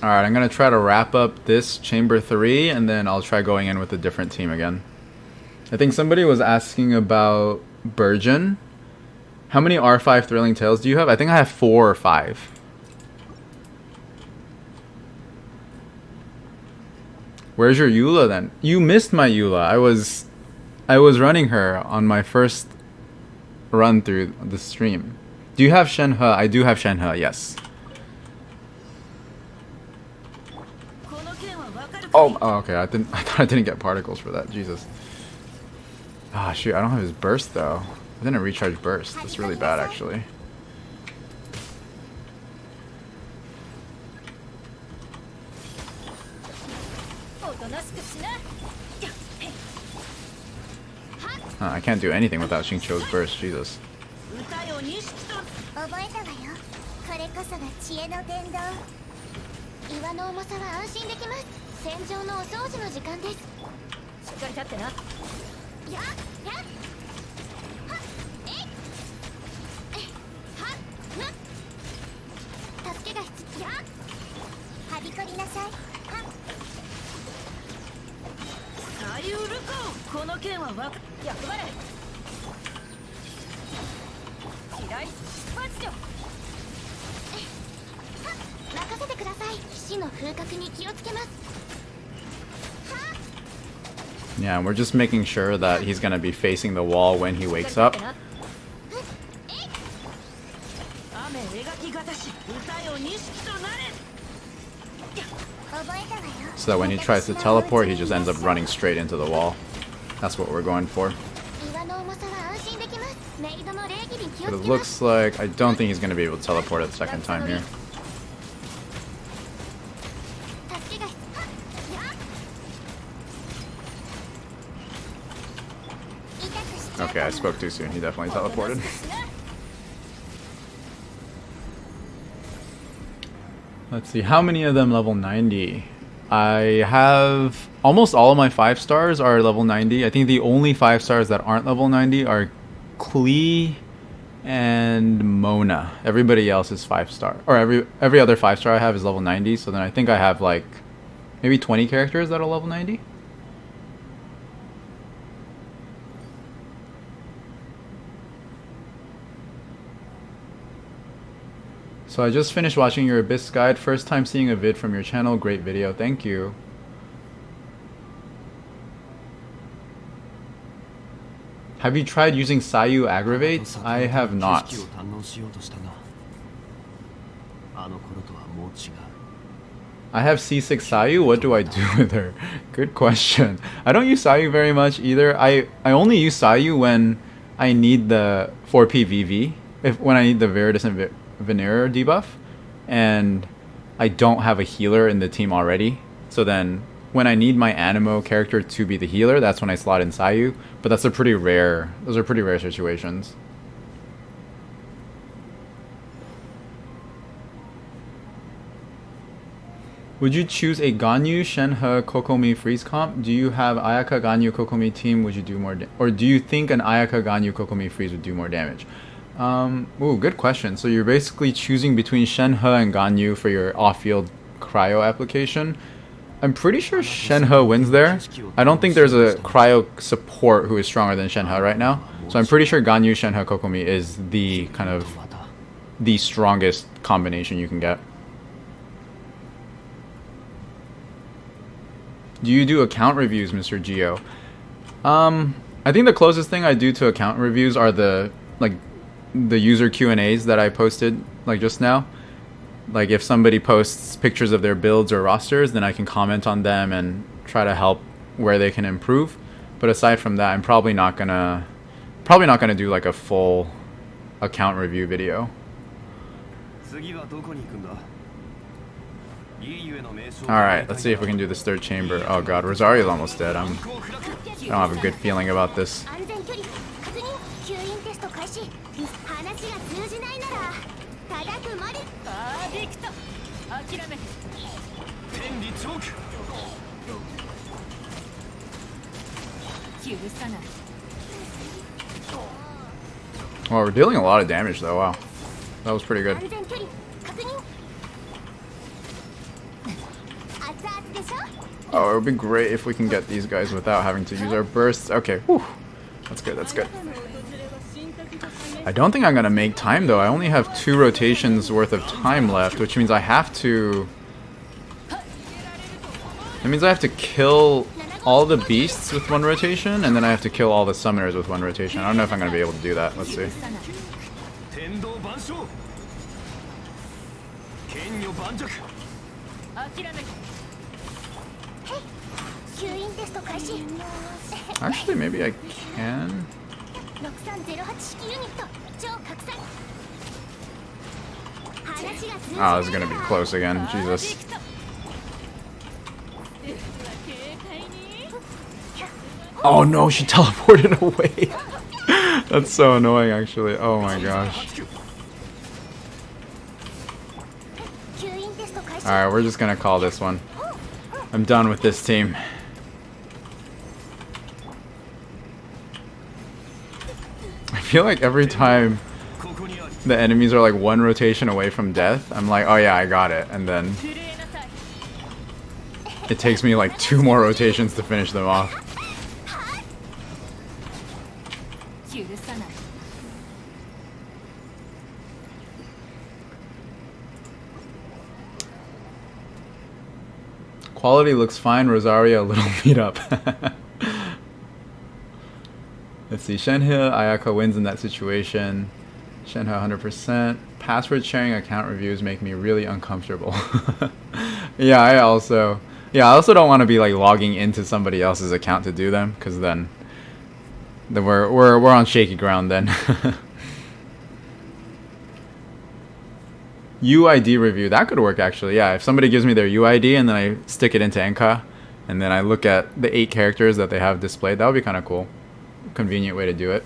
Alright, I'm gonna try to wrap up this Chamber 3 and then I'll try going in with a different team again. I think somebody was asking about Burgeon. How many R5 Thrilling Tales do you have? I think I have 4 or 5. Where's your Eula then? You missed my Eula. I was running her on my first run through the stream. Do you have Shenhe? I do have Shenhe, yes. Oh, okay. I thought I didn't get particles for that. Jesus. Ah, shoot. I don't have his burst though. I didn't recharge burst. That's really bad, actually. I can't do anything without Xingqiu's burst. Jesus. Yeah, we're just making sure that he's gonna be facing the wall when he wakes up. So that when he tries to teleport, he just ends up running straight into the wall. That's what we're going for. But it looks like I don't think he's going to be able to teleport a second time here. Okay, I spoke too soon. He definitely teleported. Let's see, how many of them level 90? I have almost all of my 5 stars are level 90. I think the only 5 stars that aren't level 90 are Klee and Mona. Everybody else is 5 star, or every other 5 star I have is level 90. So then I think I have like maybe 20 characters that are level 90. So I just finished watching your Abyss guide. First time seeing a vid from your channel. Great video. Thank you. Have you tried using Sayu Aggravate? I have not. I have C6 Sayu. What do I do with her? Good question. I don't use Sayu very much either. I only use Sayu when I need the 4P VV. When I need the Viridescent Veneer debuff, and I don't have a healer in the team already. So then when I need my Animo character to be the healer, that's when I slot in Sayu. But that's a pretty rare, those are pretty rare situations. Would you choose a Ganyu, Shenhe, Kokomi freeze comp? Do you have Ayaka, Ganyu, Kokomi team? Would you do more or do you think an Ayaka, Ganyu, Kokomi freeze would do more damage? Ooh, good question. So you're basically choosing between Shenhe and Ganyu for your off-field cryo application. I'm pretty sure Shenhe wins there. I don't think there's a cryo support who is stronger than Shenhe right now. So I'm pretty sure Ganyu, Shenhe, Kokomi is the kind of the strongest combination you can get. Do you do account reviews, Mr. Geo? I think the closest thing I do to account reviews are the user Q&As that I posted like just now. Like if somebody posts pictures of their builds or rosters, then I can comment on them and try to help where they can improve. But aside from that, I'm probably not gonna do like a full account review video. Alright, let's see if we can do this third chamber. Oh god, Rosario's almost dead. I don't have a good feeling about this. Well, we're dealing a lot of damage though, wow. That was pretty good. Oh, it would be great if we can get these guys without having to use our bursts. Okay, whew. That's good, that's good. I don't think I'm gonna make time though. I only have 2 rotations worth of time left, which means I have to... That means I have to kill all the beasts with 1 rotation, and then I have to kill all the summoners with 1 rotation. I don't know if I'm gonna be able to do that. Let's see. Actually, maybe I can. Oh, this is gonna be close again. Jesus. Oh no, she teleported away. That's so annoying, actually. Oh my gosh. Alright, we're just gonna call this one. I'm done with this team. I feel like every time the enemies are like 1 rotation away from death, I'm like, oh yeah, I got it. And then it takes me like 2 more rotations to finish them off. Quality looks fine, Rosaria a little beat up. Let's see, Shenhe, Ayaka wins in that situation. Shenhe 100%. Password sharing account reviews make me really uncomfortable. Yeah, I also don't want to be like logging into somebody else's account to do them, because then we're on shaky ground then. UID review, that could work actually. Yeah, if somebody gives me their UID and then I stick it into Enka and then I look at the 8 characters that they have displayed, that would be kind of cool. Convenient way to do it.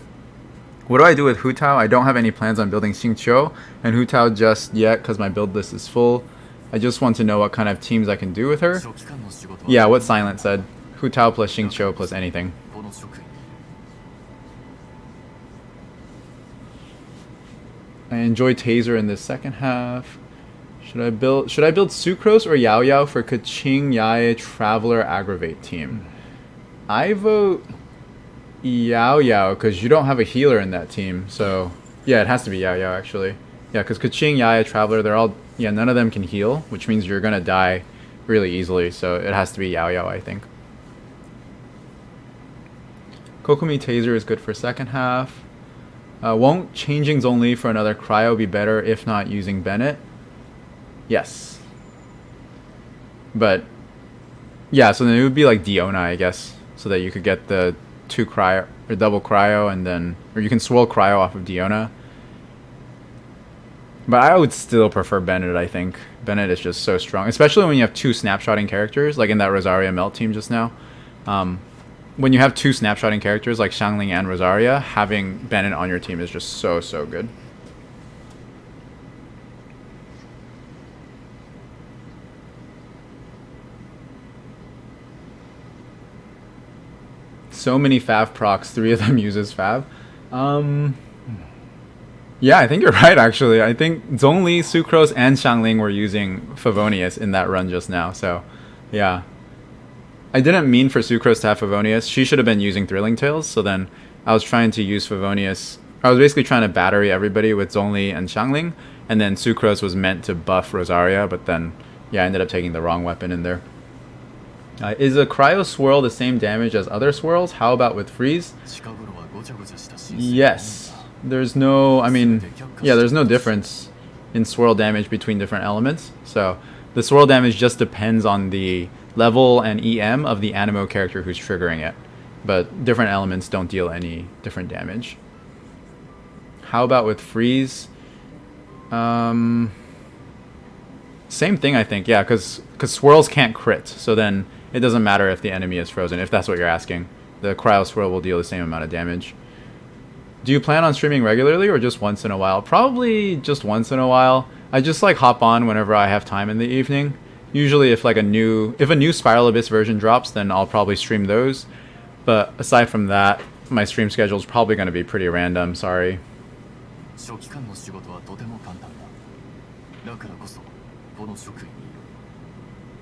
What do I do with Hu Tao? I don't have any plans on building Xingqiu and Hu Tao just yet because my build list is full. I just want to know what kind of teams I can do with her. Yeah, what Silent said. Hu Tao plus Xing Qiu plus anything. I enjoy Taser in this second half. Should I build Sucrose or Yao Yao for Kaching Yae Traveler Aggravate team? I vote Yao Yao because you don't have a healer in that team. So yeah, it has to be Yao Yao actually. Yeah, because Kaching Yae Traveler, they're all none of them can heal, which means you're gonna die really easily. So it has to be Yao Yao, I think. Kokomi Taser is good for second half. Won't changings only for another cryo be better if not using Bennett? Yes. But yeah, so then it would be like Diona, I guess, so that you could get the 2 cryo or double cryo, and then or you can swirl cryo off of Diona. But I would still prefer Bennett, I think. Bennett is just so strong, especially when you have 2 snapshotting characters, like in that Rosaria Melt team just now. When you have 2 snapshotting characters like Xiangling and Rosaria, having Bennett on your team is just so good. So many Fav procs, 3 of them uses Fav. Yeah, I think you're right, actually. I think Zhongli, Sucrose, and Xiangling were using Favonius in that run just now, so yeah. I didn't mean for Sucrose to have Favonius. She should have been using Thrilling Tales, so then I was trying to use Favonius. I was basically trying to battery everybody with Zhongli and Xiangling, and then Sucrose was meant to buff Rosaria, but then, yeah, I ended up taking the wrong weapon in there. Is a Cryo Swirl the same damage as other swirls? How about with Freeze? Yes. There's no, there's no difference in swirl damage between different elements. So the swirl damage just depends on the level and EM of the Animo character who's triggering it. But different elements don't deal any different damage. How about with Freeze? Same thing, I think. Yeah, because swirls can't crit. So then it doesn't matter if the enemy is frozen, if that's what you're asking. The Cryo Swirl will deal the same amount of damage. Do you plan on streaming regularly or just once in a while? Probably just once in a while. I just like hop on whenever I have time in the evening. Usually if a new Spiral Abyss version drops, then I'll probably stream those. But aside from that, my stream schedule is probably going to be pretty random, sorry.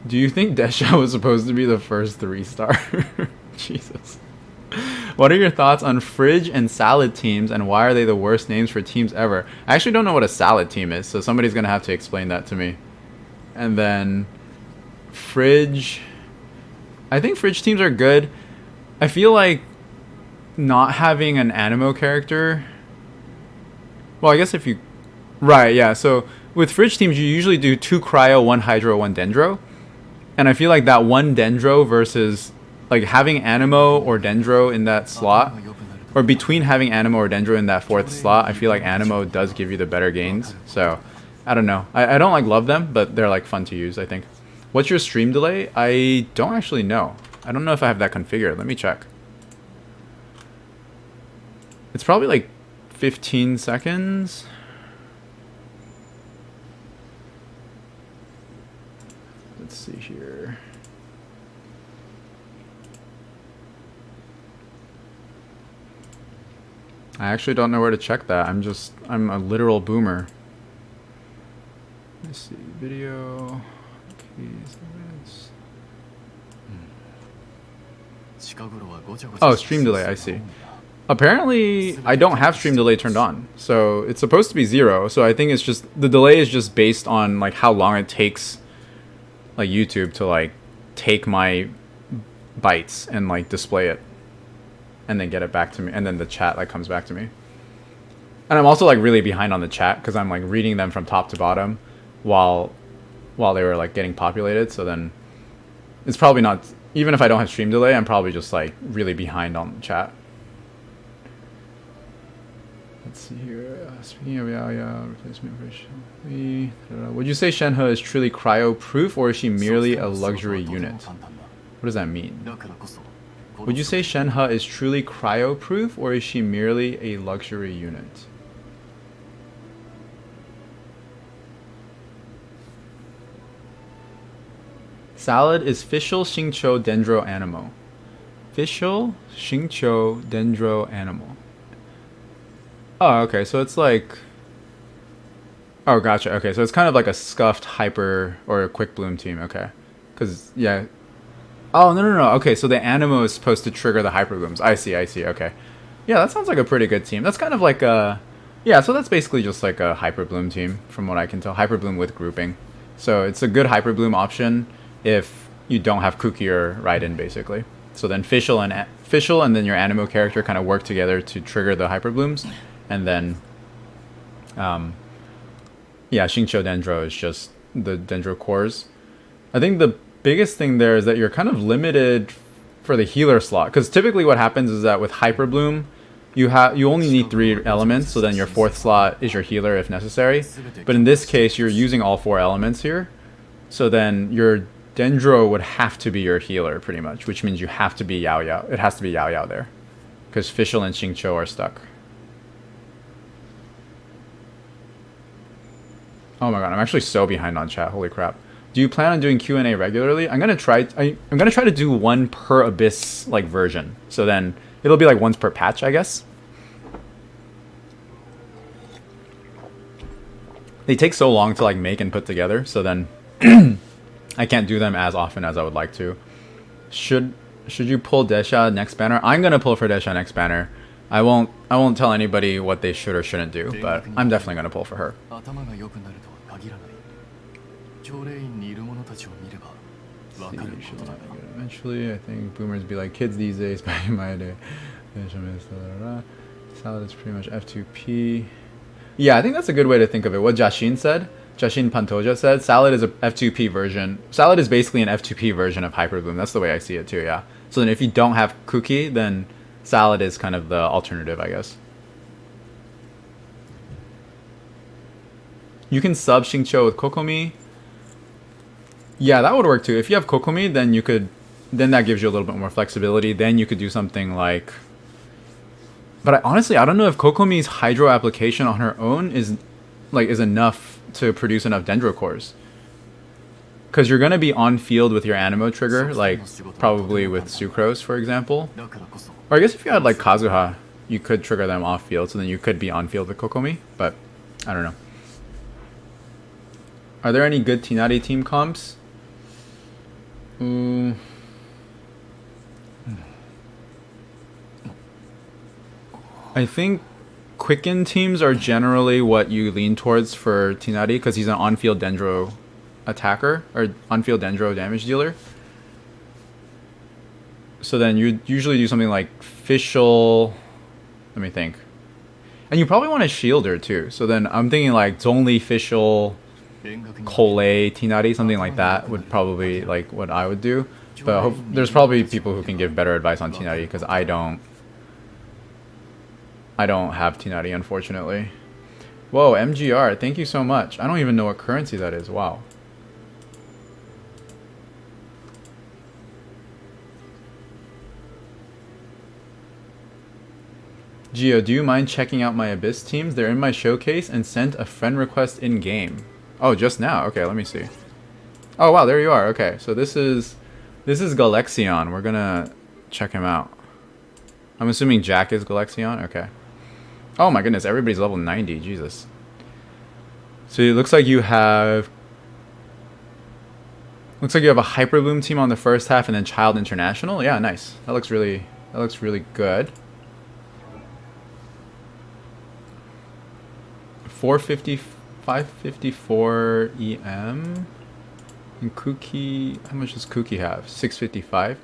Do you think Desha was supposed to be the first 3-star? Jesus. What are your thoughts on Fridge and Salad teams, and why are they the worst names for teams ever? I actually don't know what a Salad team is, so somebody's going to have to explain that to me. And then Fridge. I think Fridge teams are good. I feel like not having an Animo character. Well, I guess if you... Right, yeah. So with Fridge teams, you usually do 2 Cryo, 1 Hydro, 1 Dendro. And I feel like that 1 Dendro versus... like having Animo or Dendro in that slot, or between having Animo or Dendro in that 4th slot, I feel like Animo does give you the better gains. So, I don't know. I don't like love them, but they're like fun to use, I think. What's your stream delay? I don't actually know. I don't know if I have that configured. Let me check. It's probably like 15 seconds. Let's see here. I actually don't know where to check that. I'm a literal boomer. Let's see, video. Oh, stream delay, I see. Apparently, I don't have stream delay turned on. So it's supposed to be 0. So I think it's just, the delay is just based on like how long it takes like YouTube to like take my bytes and like display it. And then get it back to me, and then the chat like comes back to me. And I'm also like really behind on the chat because I'm like reading them from top to bottom while they were like getting populated. So then it's probably not, even if I don't have stream delay, I'm probably just like really behind on the chat. Let's see here. Speaking of Yao, replacement for Shen. Would you say Shenhe is truly cryo proof, or is she merely a luxury unit? What does that mean? Would you say Shenhe is truly cryo-proof, or is she merely a luxury unit? Salad is Fischl, Xingqiu, Dendro, Animo. Fischl, Xingqiu, Dendro, Animo. Oh, okay, so it's like... Oh, gotcha. Okay, so it's kind of like a scuffed hyper or a quick bloom team. Okay. Because, yeah. Oh, no. Okay, so the Animo is supposed to trigger the hyper blooms. I see. Okay. Yeah, that sounds like a pretty good team. That's kind of like a... Yeah, so that's basically just like a hyper bloom team, from what I can tell. Hyper bloom with grouping. So it's a good hyper bloom option if you don't have Kuki or Raiden, basically. So then Fischl and then your Animo character kind of work together to trigger the hyper blooms. And then... yeah, Xingqiu Dendro is just the Dendro cores. I think the biggest thing there is that you're kind of limited for the healer slot, because typically what happens is that with Hyper Bloom, you only need 3 elements, so then your 4th slot is your healer if necessary. But in this case, you're using all 4 elements here, so then your Dendro would have to be your healer pretty much, which means you have to be Yao Yao. It has to be Yao Yao there, because Fischl and Xingqiu are stuck. Oh my god, I'm actually so behind on chat. Holy crap. Do you plan on doing Q&A regularly? I'm gonna try to do one per Abyss like version. So then it'll be like once per patch, I guess. They take so long to like make and put together, so then I can't do them as often as I would like to. Should you pull Desha next banner? I'm gonna pull for Desha next banner. I won't tell anybody what they should or shouldn't do, but I'm definitely gonna pull for her. Eventually, I think boomers be like kids these days. Back in my day, Salad is pretty much F2P. Yeah, I think that's a good way to think of it. What Jashin Pantoja said, Salad is a F2P version. Salad is basically an F2P version of Hyper Bloom. That's the way I see it too, yeah. So then if you don't have Kuki, then Salad is kind of the alternative, I guess. You can sub Xingqiu with Kokomi. Yeah, that would work too. If you have Kokomi, then you could... Then that gives you a little bit more flexibility. Then you could do something like... But honestly, I don't know if Kokomi's Hydro application on her own is enough to produce enough Dendro cores. Because you're going to be on field with your Animo trigger, like probably with Sucrose, for example. Or I guess if you had like Kazuha, you could trigger them off field, so then you could be on field with Kokomi. But I don't know. Are there any good Tinari team comps? I think Quicken teams are generally what you lean towards for Tinari, because he's an on-field Dendro attacker, or on-field Dendro damage dealer. So then you usually do something like Fischl. Let me think. And you probably want a shielder too. So then I'm thinking like Zhongli, Fischl, Kole, Tinari, something like that would probably like what I would do. But there's probably people who can give better advice on Tinari, because I don't have Tinari, unfortunately. Whoa, MGR, thank you so much. I don't even know what currency that is. Wow. Gio, do you mind checking out my Abyss teams? They're in my showcase and sent a friend request in-game. Oh, just now? Okay, let me see. Oh, wow, there you are. Okay, so this is Galexion. We're gonna check him out. I'm assuming Jack is Galexion? Okay. Oh my goodness, everybody's level 90. Jesus. So it looks like you have... Looks like you have a Hyper Bloom team on the first half and then Child International. Yeah, nice. That looks really good. 554 EM. And Kuki, how much does Kuki have? 655.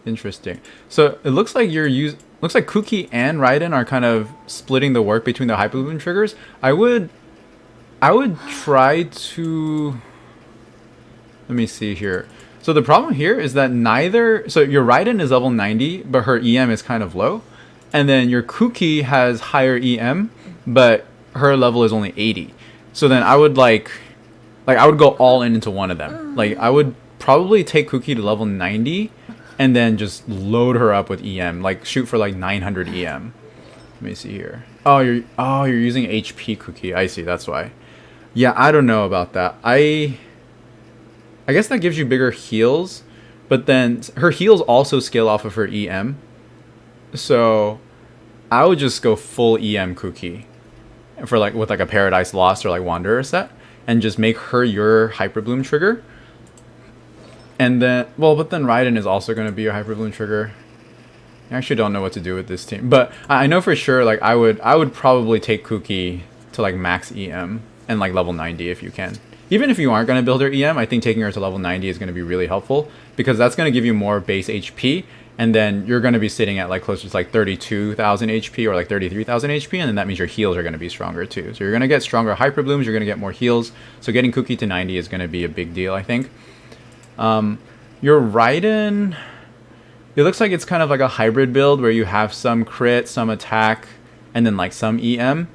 Interesting. So it looks like looks like Kuki and Raiden are kind of splitting the work between the Hyper Bloom triggers. I would try to... Let me see here. So the problem here is that so your Raiden is level 90, but her EM is kind of low. And then your Kuki has higher EM, but her level is only 80. So then I would I would go all into one of them. Like I would probably take Kuki to level 90 and then just load her up with EM. Like shoot for like 900 EM. Let me see here. Oh, you're using HP Kuki. I see, that's why. Yeah, I don't know about that. I guess that gives you bigger heals, but then her heals also scale off of her EM. So I would just go full EM Kuki for like with like a Paradise Lost or like Wanderer set, and just make her your Hyper Bloom trigger. And then, well, but then Raiden is also going to be your Hyper Bloom trigger. I actually don't know what to do with this team, but I know for sure like I would probably take Kuki to like max EM and like level 90 if you can. Even if you aren't going to build her EM, I think taking her to level 90 is going to be really helpful, because that's going to give you more base HP, and then you're going to be sitting at like closer to like 32,000 HP or like 33,000 HP, and then that means your heals are going to be stronger too. So you're going to get stronger Hyper Blooms, you're going to get more heals, so getting Kuki to 90 is going to be a big deal, I think. Your Raiden, it looks like it's kind of like a hybrid build where you have some crit, some attack, and then like some EM.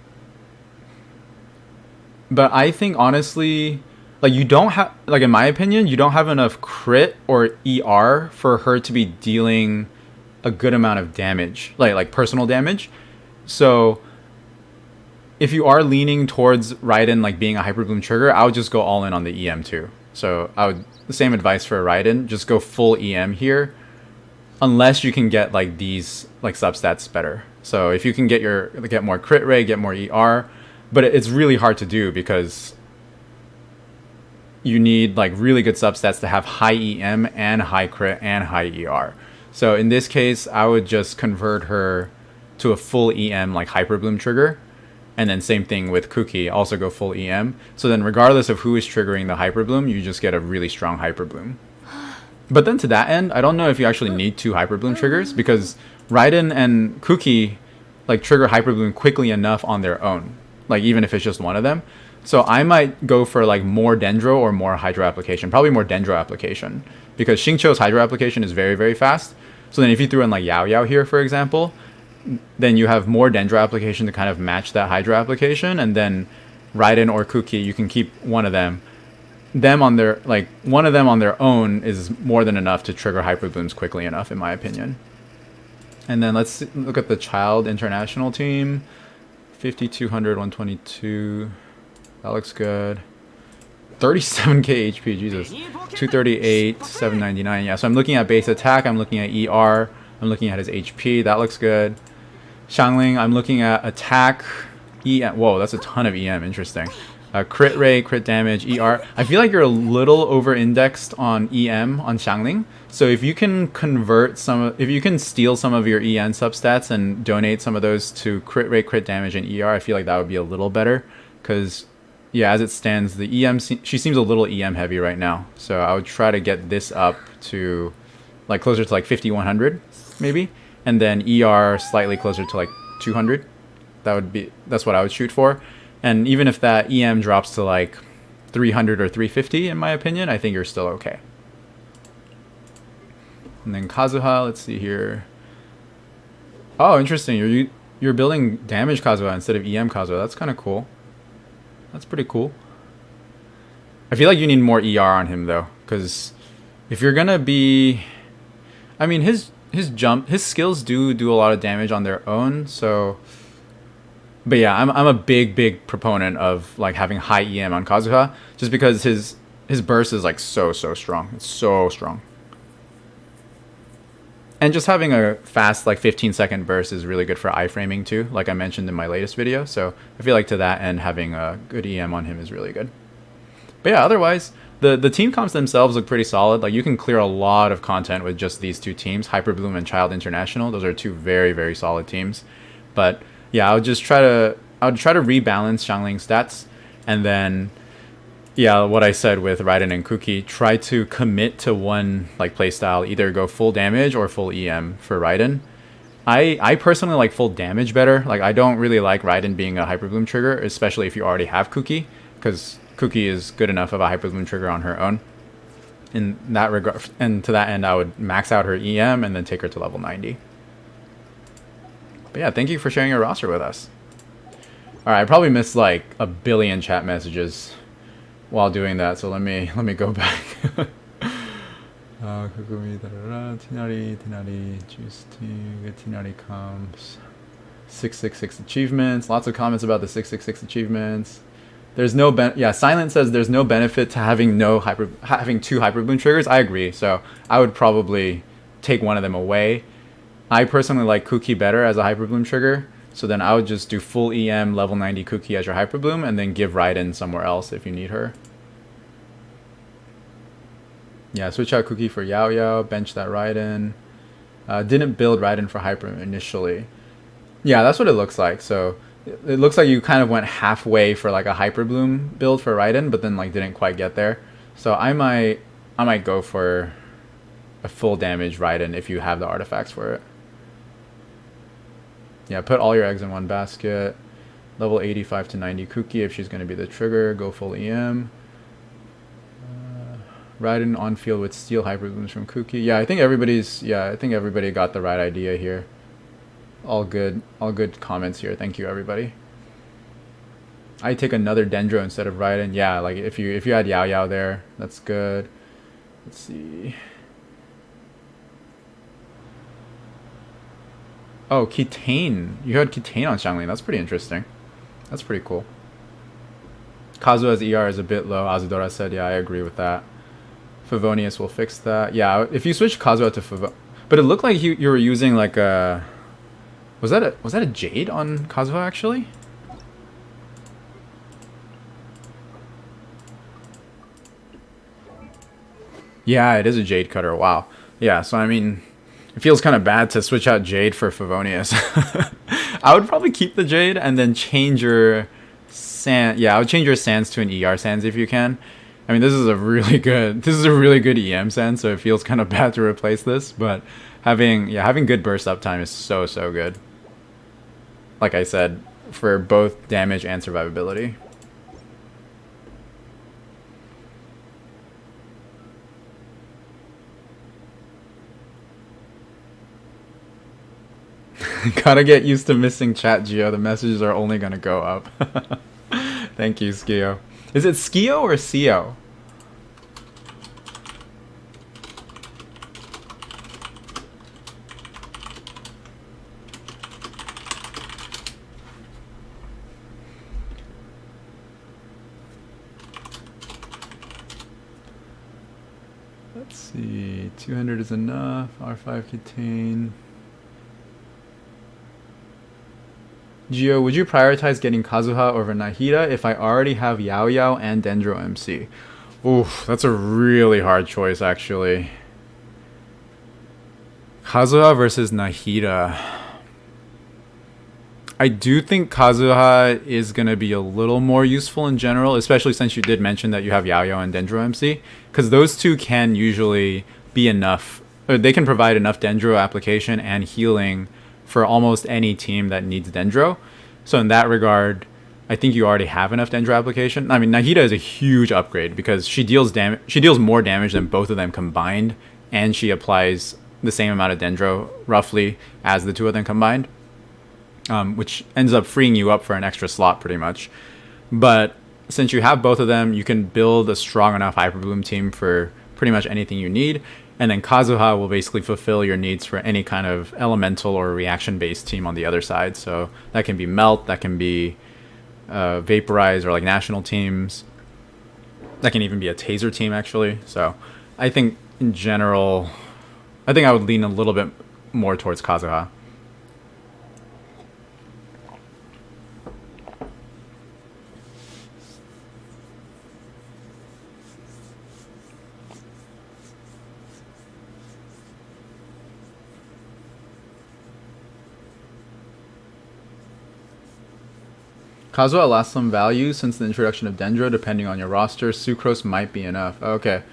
But I think honestly, like you don't have, like in my opinion, you don't have enough crit or ER for her to be dealing a good amount of damage, like personal damage. So if you are leaning towards Raiden like being a Hyper Bloom trigger, I would just go all in on the EM too. So I would, the same advice for Raiden, just go full EM here, unless you can get like these like substats better. So if you can get more crit rate, get more ER, but it's really hard to do because you need like really good substats to have high EM and high crit and high ER. So in this case, I would just convert her to a full EM like Hyper Bloom trigger. And then same thing with Kuki, also go full EM. So then regardless of who is triggering the Hyper Bloom, you just get a really strong Hyper Bloom. But then to that end, I don't know if you actually need 2 Hyper Bloom triggers, because Raiden and Kuki like trigger Hyper Bloom quickly enough on their own, like even if it's just one of them. So I might go for like more Dendro or more Hydro application, probably more Dendro application, because Xingqiu's Hydro application is very, very fast. So then if you threw in like Yao Yao here, for example, then you have more Dendro application to kind of match that Hydro application, and then Raiden or Kuki, you can keep one of them. One of them on their own is more than enough to trigger Hyper Blooms quickly enough, in my opinion. And then let's look at the Child International team. 5200, 122. That looks good. 37k HP, Jesus. 238, 799. Yeah, so I'm looking at base attack, I'm looking at ER, I'm looking at his HP. That looks good. Xiangling, I'm looking at attack, EM. Whoa, that's a ton of EM. Interesting. Crit rate, crit damage, ER. I feel like you're a little over-indexed on EM on Xiangling. So if you can if you can steal some of your EN substats and donate some of those to crit rate, crit damage, and ER, I feel like that would be a little better. Because, yeah, as it stands, the EM, she seems a little EM heavy right now. So I would try to get this up to like closer to like 5100 maybe. And then ER slightly closer to like 200. That's what I would shoot for. And even if that EM drops to like 300 or 350, in my opinion, I think you're still okay. And then Kazuha, let's see here. Oh, interesting. You're building damage Kazuha instead of EM Kazuha. That's kind of cool. That's pretty cool. I feel like you need more ER on him though, because if you're gonna be, I mean, his skills do a lot of damage on their own. So. But yeah, I'm a big proponent of like having high EM on Kazuha, just because his burst is like so strong. It's so strong. And just having a fast like 15-second burst is really good for iframing too, like I mentioned in my latest video. So I feel like to that end, having a good EM on him is really good. But yeah, otherwise the team comps themselves look pretty solid. Like you can clear a lot of content with just these two teams, Hyper Bloom and Child International. Those are two very solid teams. But yeah, I would try to rebalance Xiangling's stats, and then yeah, what I said with Raiden and Kuki, try to commit to one like playstyle, either go full damage or full EM for Raiden. I personally like full damage better. Like I don't really like Raiden being a Hyper Bloom trigger, especially if you already have Kuki, because Kuki is good enough of a Hyper Bloom trigger on her own. In that regard, and to that end, I would max out her EM and then take her to level 90. But yeah, thank you for sharing your roster with us. Alright, I probably missed like a billion chat messages while doing that, so let me go back. Tinari, Juice Team, Tinari comes. 666 achievements. Lots of comments about the 666 achievements. There's no yeah. Silent says there's no benefit to having two hyper bloom triggers. I agree. So I would probably take one of them away. I personally like Kuki better as a hyper bloom trigger. So then I would just do full EM level 90 Kuki as your hyper bloom, and then give Raiden somewhere else if you need her. Yeah, switch out Kuki for Yao Yao, bench that Raiden. Didn't build Raiden for hyper initially. Yeah, that's what it looks like. So it looks like you kind of went halfway for like a hyper bloom build for Raiden, but then like didn't quite get there. So I might go for a full damage Raiden if you have the artifacts for it. Yeah, put all your eggs in one basket. Level 85 to 90 Kuki if she's going to be the trigger. Go full EM. Raiden on field with steel hyper blooms from Kuki. Yeah, I think everybody got the right idea here. All good comments here. Thank you, everybody. I take another Dendro instead of Raiden. Yeah, like if you had Yao Yao there, that's good. Let's see. Oh, Kitane. You had Kitane on Xiangling. That's pretty interesting. That's pretty cool. Kazuha's ER is a bit low. Azudora said, yeah, I agree with that. Favonius will fix that. Yeah, if you switch Kazuha to Favonius. But it looked like you were using like a... Was that a Jade on Kazuha, actually? Yeah, it is a Jade cutter. Wow. Yeah, so I mean... It feels kind of bad to switch out Jade for Favonius. I would probably keep the Jade and then change your Sand. Yeah, I would change your Sands to an ER Sands if you can. I mean, this is a really good EM Sand, so it feels kind of bad to replace this. But having good burst uptime is so good. Like I said, for both damage and survivability. Gotta get used to missing chat, Geo. The messages are only gonna go up. Thank you, Skio. Is it Skio or Sio? Let's see. 200 is enough. R5 contain. Gio, would you prioritize getting Kazuha over Nahida if I already have Yao Yao and Dendro MC? Oof, that's a really hard choice, actually. Kazuha versus Nahida. I do think Kazuha is going to be a little more useful in general, especially since you did mention that you have Yao Yao and Dendro MC, because those two can usually be enough, or they can provide enough Dendro application and healing for almost any team that needs Dendro. So in that regard, I think you already have enough Dendro application. I mean, Nahida is a huge upgrade because she deals more damage than both of them combined, and she applies the same amount of Dendro roughly as the two of them combined, which ends up freeing you up for an extra slot pretty much. But since you have both of them, you can build a strong enough Hyper Bloom team for pretty much anything you need. And then Kazuha will basically fulfill your needs for any kind of elemental or reaction-based team on the other side. So that can be Melt, that can be Vaporize or like national teams. That can even be a Taser team, actually. So I think in general, I think I would lean a little bit more towards Kazuha. Kazuha lost some value since the introduction of Dendro, depending on your roster. Sucrose might be enough. Okay.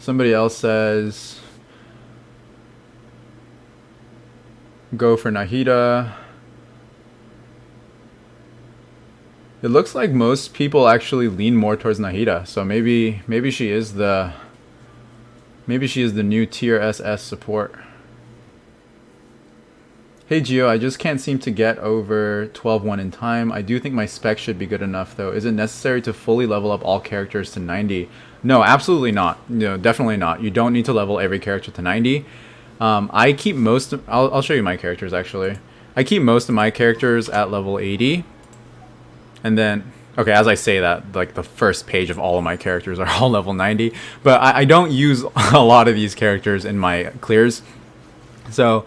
Somebody else says go for Nahida. It looks like most people actually lean more towards Nahida, so maybe she is the new tier SS support. Hey Gio, I just can't seem to get over 12-1 in time. I do think my spec should be good enough though. Is it necessary to fully level up all characters to 90? No, absolutely not. No, definitely not. You don't need to level every character to 90. I keep most of, I'll show you my characters actually. I keep most of my characters at level 80. And then Okay, as I say that, like the first page of all of my characters are all level 90, but I don't use a lot of these characters in my clears. So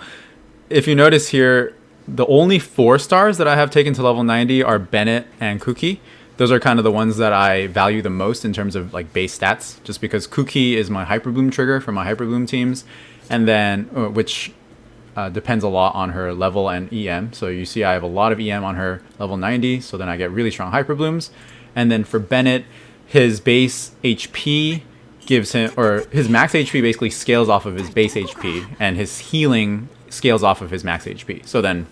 if you notice here, the only 4 stars that I have taken to level 90 are Bennett and Cookie. Those are kind of the ones that I value the most in terms of like base stats, just because Cookie is my Hyper Bloom trigger for my Hyper Bloom teams, and then which depends a lot on her level and EM. So you see I have a lot of EM on her level 90, so then I get really strong Hyper Blooms. And then for Bennett, his base HP gives him, or his max HP basically scales off of his base HP, and his healing scales off of his max HP. So then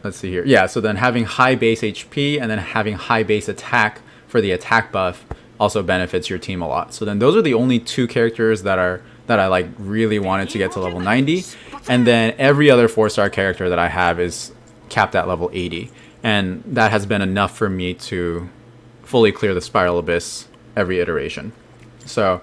let's see here. Yeah, so then having high base HP and then having high base attack for the attack buff also benefits your team a lot. So then those are the only 2 characters that I like really wanted to get to level 90. And then every other 4-star character that I have is capped at level 80. And that has been enough for me to fully clear the Spiral Abyss every iteration. So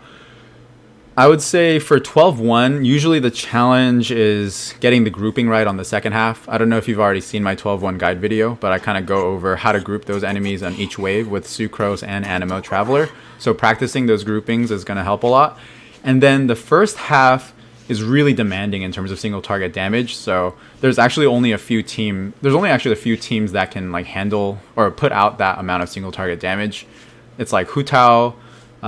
I would say for 12-1, usually the challenge is getting the grouping right on the second half. I don't know if you've already seen my 12-1 guide video, but I kind of go over how to group those enemies on each wave with Sucrose and Animo Traveler. So practicing those groupings is going to help a lot. And then the first half is really demanding in terms of single target damage. So there's actually only a few teams that can like handle or put out that amount of single target damage. It's like Hutao,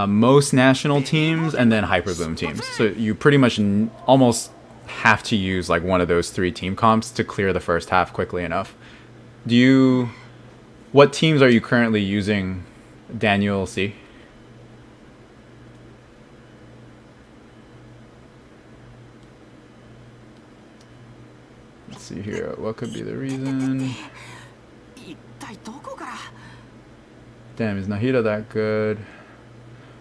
most national teams, and then Hyper Bloom teams. So you pretty much almost have to use like one of those 3 team comps to clear the first half quickly enough. What teams are you currently using, Daniel C? Let's see here. What could be the reason? Damn, is Nahida that good?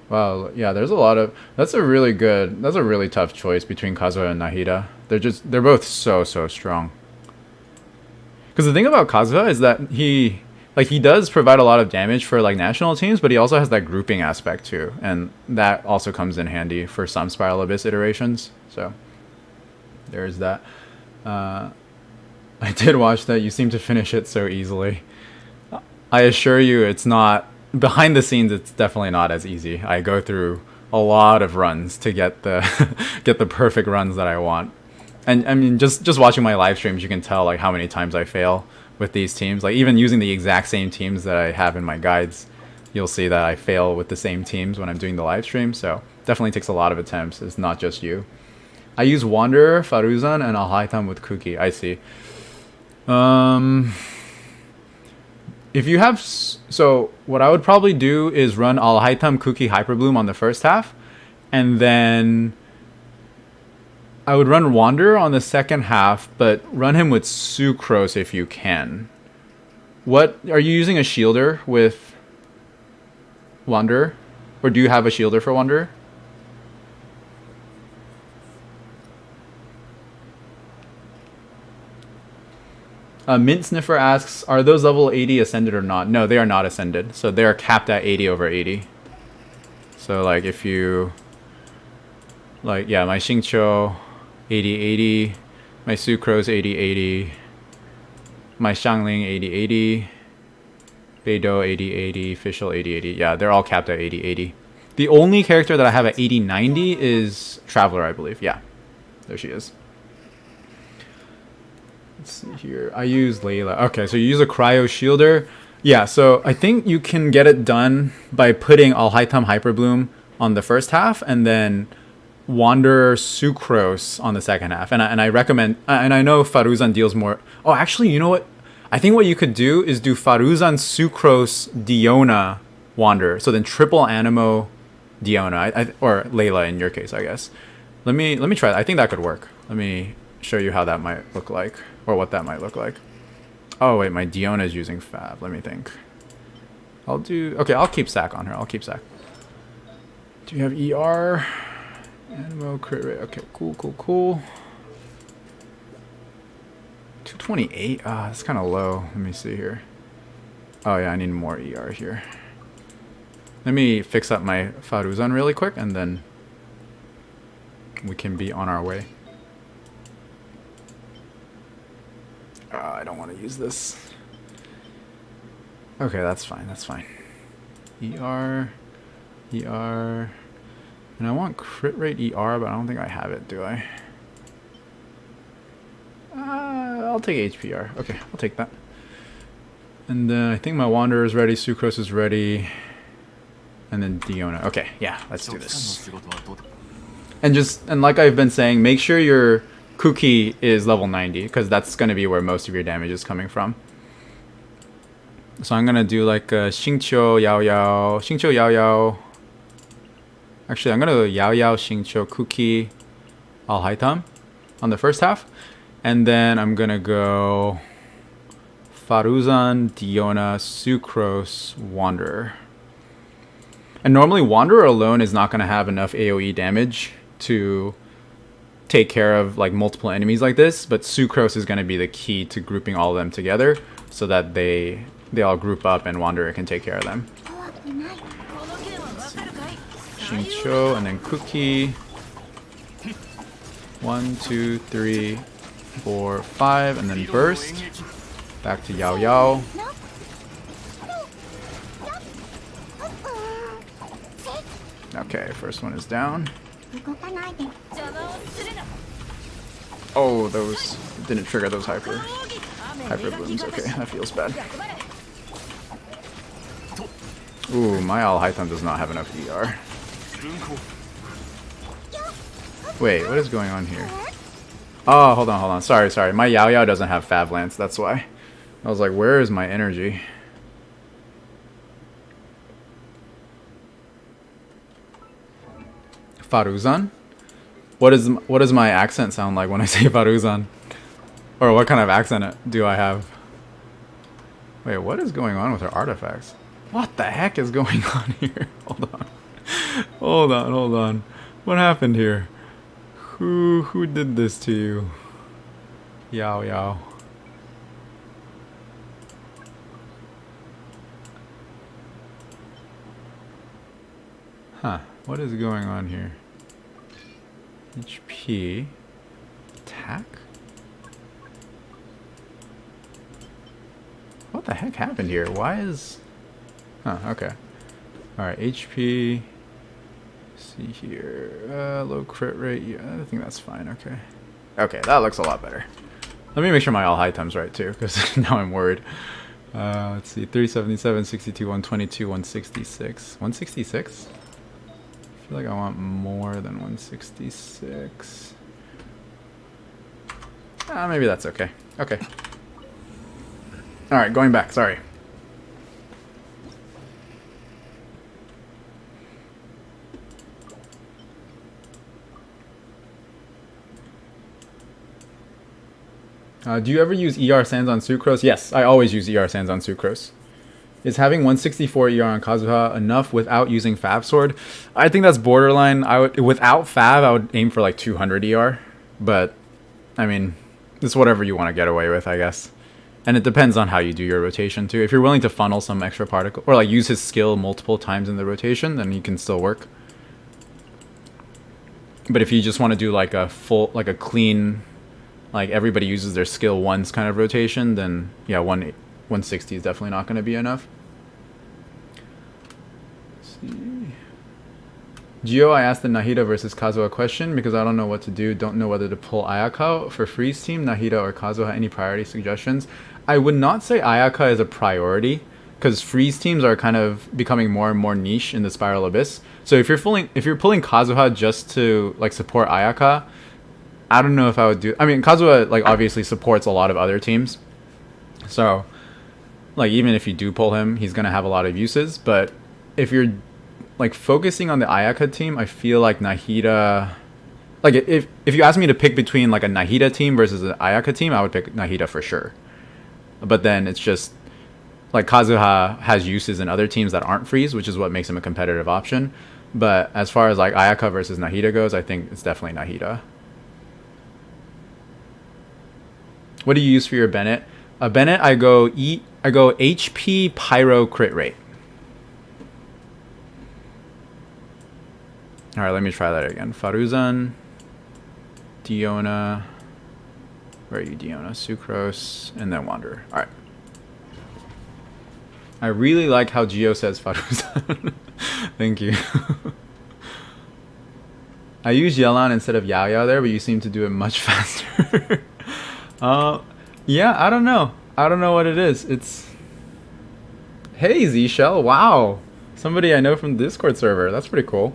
Wow, yeah, there's a lot of... That's a really tough choice between Kazuha and Nahida. They're both so strong. Because the thing about Kazuha is that he does provide a lot of damage for like national teams, but he also has that grouping aspect too. And that also comes in handy for some Spiral Abyss iterations. So there's that. I did watch that. You seem to finish it so easily. I assure you it's not... Behind the scenes, it's definitely not as easy. I go through a lot of runs to get the get the perfect runs that I want. And I mean, just watching my live streams, you can tell like how many times I fail with these teams. Like even using the exact same teams that I have in my guides, you'll see that I fail with the same teams when I'm doing the live stream. So definitely takes a lot of attempts. It's not just you. I use Wanderer, Faruzan, and Alhaitam with Kuki. I see. If you have... So what I would probably do is run Alhaitam, Kuki, Hyperbloom on the first half. And then I would run Wanderer on the second half, but run him with Sucrose if you can. What... Are you using a shielder with Wanderer? Or do you have a shielder for Wanderer? Mint Sniffer asks, are those level 80 ascended or not? No, they are not ascended. So they are capped at 80 over 80. So like if you... Like, yeah, my Xingqiu 80-80, my Sucrose 80-80, my Xiangling 80-80, Beidou 80-80, Fischl 80-80. Yeah, they're all capped at 80-80. The only character that I have at 80-90 is Traveler, I believe. Yeah, there she is. Let's see here. I use Layla. Okay, so you use a Cryo Shielder. Yeah, so I think you can get it done by putting Alhaitam Hyperbloom on the first half and then Wanderer Sucrose on the second half. And I recommend... And I know Faruzan deals more... Oh, actually, you know what? I think what you could do is do Faruzan Sucrose Diona Wanderer. So then triple Animo Diona. Or Layla in your case, I guess. Let me try that. I think that could work. Let me show you how that might look like. Or what that might look like. Oh, wait, my Diona is using Fab. Let me think. Okay, I'll keep Sack on her. I'll keep Sack. Do you have ER? Animo crit rate. Okay, cool. 228? Ah, that's kind of low. Let me see here. Oh, yeah, I need more ER here. Let me fix up my Faruzan really quick, and then we can be on our way. I don't want to use this. Okay, that's fine. That's fine. ER, ER, and I want crit rate ER, but I don't think I have it. Do I? I'll take HPR. Okay, I'll take that. And then I think my Wanderer is ready. Sucrose is ready. And then Diona. Okay, yeah, let's do this. And like I've been saying, make sure your Kuki is level 90, because that's going to be where most of your damage is coming from. So I'm going to do like a Xingqiu Yao Yao. Xingqiu Yao Yao. Actually, I'm going to go Yao Yao, Xingqiu, Kuki, Alhaitam on the first half. And then I'm going to go Faruzan, Diona, Sucrose, Wanderer. And normally Wanderer alone is not going to have enough AoE damage to take care of like multiple enemies like this, but Sucrose is going to be the key to grouping all of them together so that they all group up and Wanderer can take care of them. Xingqiu and then Kuki. 1, 2, 3, 4, 5, and then burst. Back to Yao Yao. Okay, first one is down. Oh, those didn't trigger those hyper blooms. Okay, that feels bad. Ooh, my Alhaitam does not have enough ER. Wait, what is going on here? Oh, hold on. Sorry. My Yao Yao doesn't have Fav Lance, that's why. I was like, where is my energy? Faruzan? What does my accent sound like when I say Faruzan? Or what kind of accent do I have? Wait, what is going on with her artifacts? What the heck is going on here? Hold on. What happened here? Who did this to you? Yao Yao. Huh, what is going on here? HP. Attack? What the heck happened here? Why is... Huh, okay. Alright, HP. See here. Low crit rate. Yeah, I think that's fine, okay. Okay, that looks a lot better. Let me make sure my Alhaitam's right too, because now I'm worried. Let's see, 377, 62, 122, 166. 166? I feel like I want more than 166. Maybe that's okay. Okay. Alright, going back, sorry. Do you ever use ER Sands on Sucrose? Yes, I always use ER Sands on Sucrose. Is having 164 ER on Kazuha enough without using Fav Sword? I think that's borderline. Without Fav, I would aim for like 200 ER. But, I mean, it's whatever you want to get away with, I guess. And it depends on how you do your rotation too. If you're willing to funnel some extra particle, or like use his skill multiple times in the rotation, then he can still work. But if you just want to do like a full, like a clean, like everybody uses their skill once kind of rotation, then yeah, 160 is definitely not going to be enough. Let's see. Gio, I asked the Nahida versus Kazuha question because I don't know what to do. Don't know whether to pull Ayaka for Freeze Team, Nahida, or Kazuha. Any priority suggestions? I would not say Ayaka is a priority because Freeze Teams are kind of becoming more and more niche in the Spiral Abyss. So if you're pulling Kazuha just to like support Ayaka, I don't know if I would do... I mean, Kazuha like obviously supports a lot of other teams. So like even if you do pull him, he's going to have a lot of uses. But if you're like focusing on the Ayaka team, I feel like Nahida... Like if you ask me to pick between like a Nahida team versus an Ayaka team, I would pick Nahida for sure. But then it's just like Kazuha has uses in other teams that aren't Freeze, which is what makes him a competitive option. But as far as like Ayaka versus Nahida goes, I think it's definitely Nahida. What do you use for your Bennett? Bennett, I go HP Pyro crit rate. All right, let me try that again. Faruzan, Diona, where are you, Diona? Sucrose, and then Wanderer. All right. I really like how Gio says Farusan. Thank you. I use Yelan instead of Yao Yao there, but you seem to do it much faster. Yeah, I don't know. I don't know what it is. It's... Hey, Z-Shell. Wow. Somebody I know from the Discord server. That's pretty cool.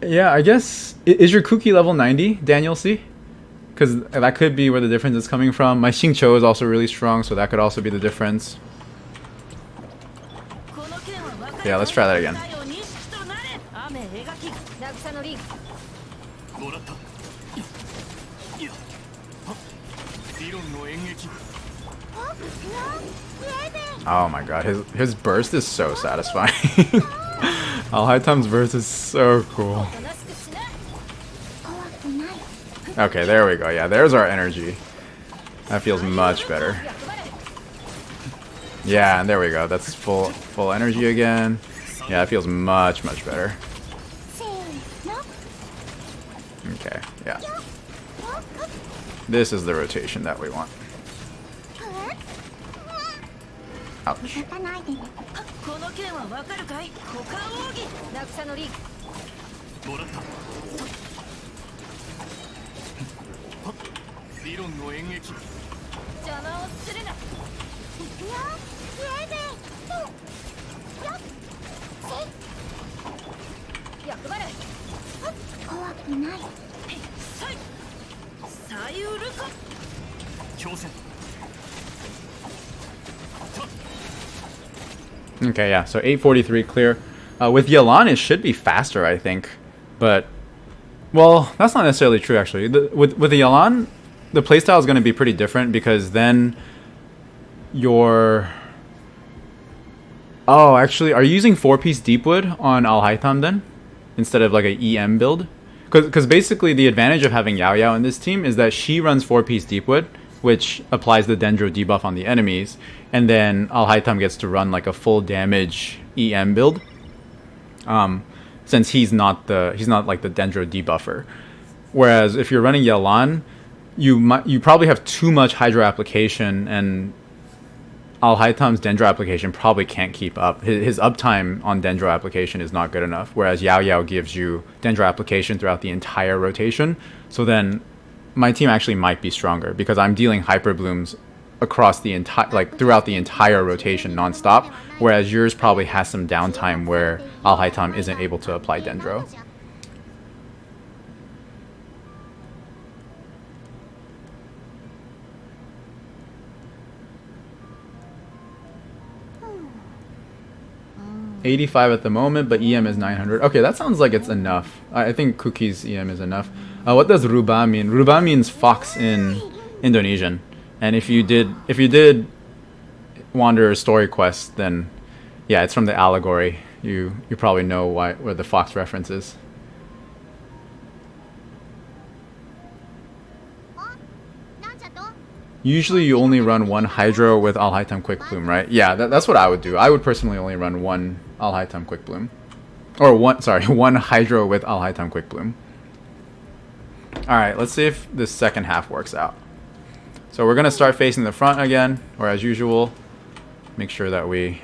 Yeah, I guess... Is your Kuki level 90, Daniel C? Because that could be where the difference is coming from. My Xingqiu is also really strong, so that could also be the difference. Yeah, let's try that again. Oh my god, his burst is so satisfying. Alhaitam's burst is so cool. Okay, there we go. Yeah, there's our energy. That feels much better. Yeah, and there we go. That's full energy again. Yeah, it feels much better. Okay, yeah. This is the rotation that we want. Ouch. Okay, yeah, so 843 clear. With Yelan, it should be faster, I think. But, well, that's not necessarily true, actually. With the Yelan, the playstyle is going to be pretty different because then your... Oh, actually, are you using 4-piece Deepwood on Alhaitam then? Instead of like a EM build? Because basically the advantage of having Yao Yao in this team is that she runs 4-piece Deepwood, which applies the Dendro debuff on the enemies, and then Alhaitam gets to run like a full damage EM build. Since he's not like the Dendro debuffer. Whereas if you're running Yelan, you probably have too much Hydro application, and Alhaitam's Dendro application probably can't keep up. His uptime on Dendro application is not good enough, whereas Yao Yao gives you Dendro application throughout the entire rotation. So then my team actually might be stronger because I'm dealing Hyper Blooms across the entire, like throughout the entire rotation non-stop, whereas yours probably has some downtime where Alhaitam isn't able to apply Dendro. $85 at the moment, but EM is 900. Okay, that sounds like it's enough. I think Cookie's EM is enough. What does Ruba mean? Ruba means fox in Indonesian. And if you did Wanderer's Story Quest, then yeah, it's from the allegory. You probably know where the fox reference is. Usually you only run one Hydro with Alhaitam Quick Bloom, right? Yeah, that's what I would do. I would personally only run one Alhaitam Quick Bloom. Or one Hydro with Alhaitam Quick Bloom. Alright, let's see if this second half works out. So we're going to start facing the front again, or as usual, make sure that we...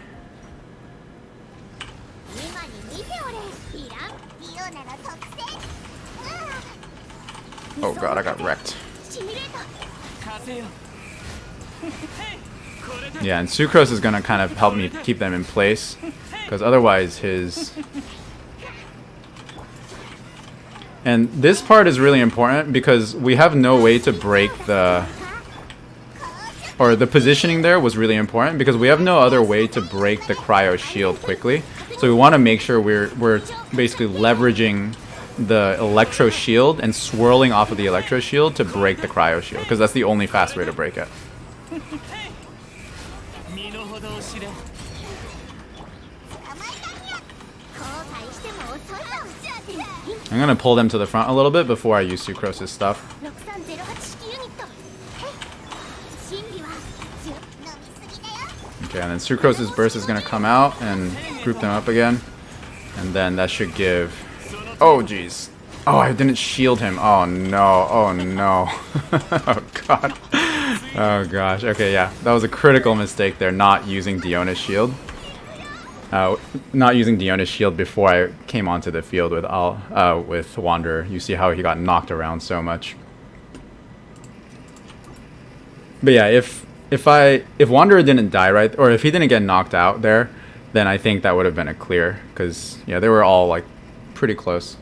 Oh god, I got wrecked. Yeah, and Sucrose is going to kind of help me keep them in place, because otherwise his... And this part is really important because we have no way to break the... Or the positioning there was really important because we have no other way to break the cryo shield quickly. So we want to make sure we're basically leveraging the electro shield and swirling off of the electro shield to break the cryo shield, because that's the only fast way to break it. I'm gonna pull them to the front a little bit before I use Sucrose's stuff. Okay, and then Sucrose's burst is gonna come out and group them up again, and then that should give... Oh jeez. Oh, I didn't shield him. Oh no. Oh no. Oh god. Oh gosh. Okay, yeah. That was a critical mistake there, not using Diona's shield. Not using Diona's shield before I came onto the field with Wanderer. You see how he got knocked around so much. But yeah, if Wanderer didn't die right, or if he didn't get knocked out there, then I think that would have been a clear. Because yeah, they were all like pretty close.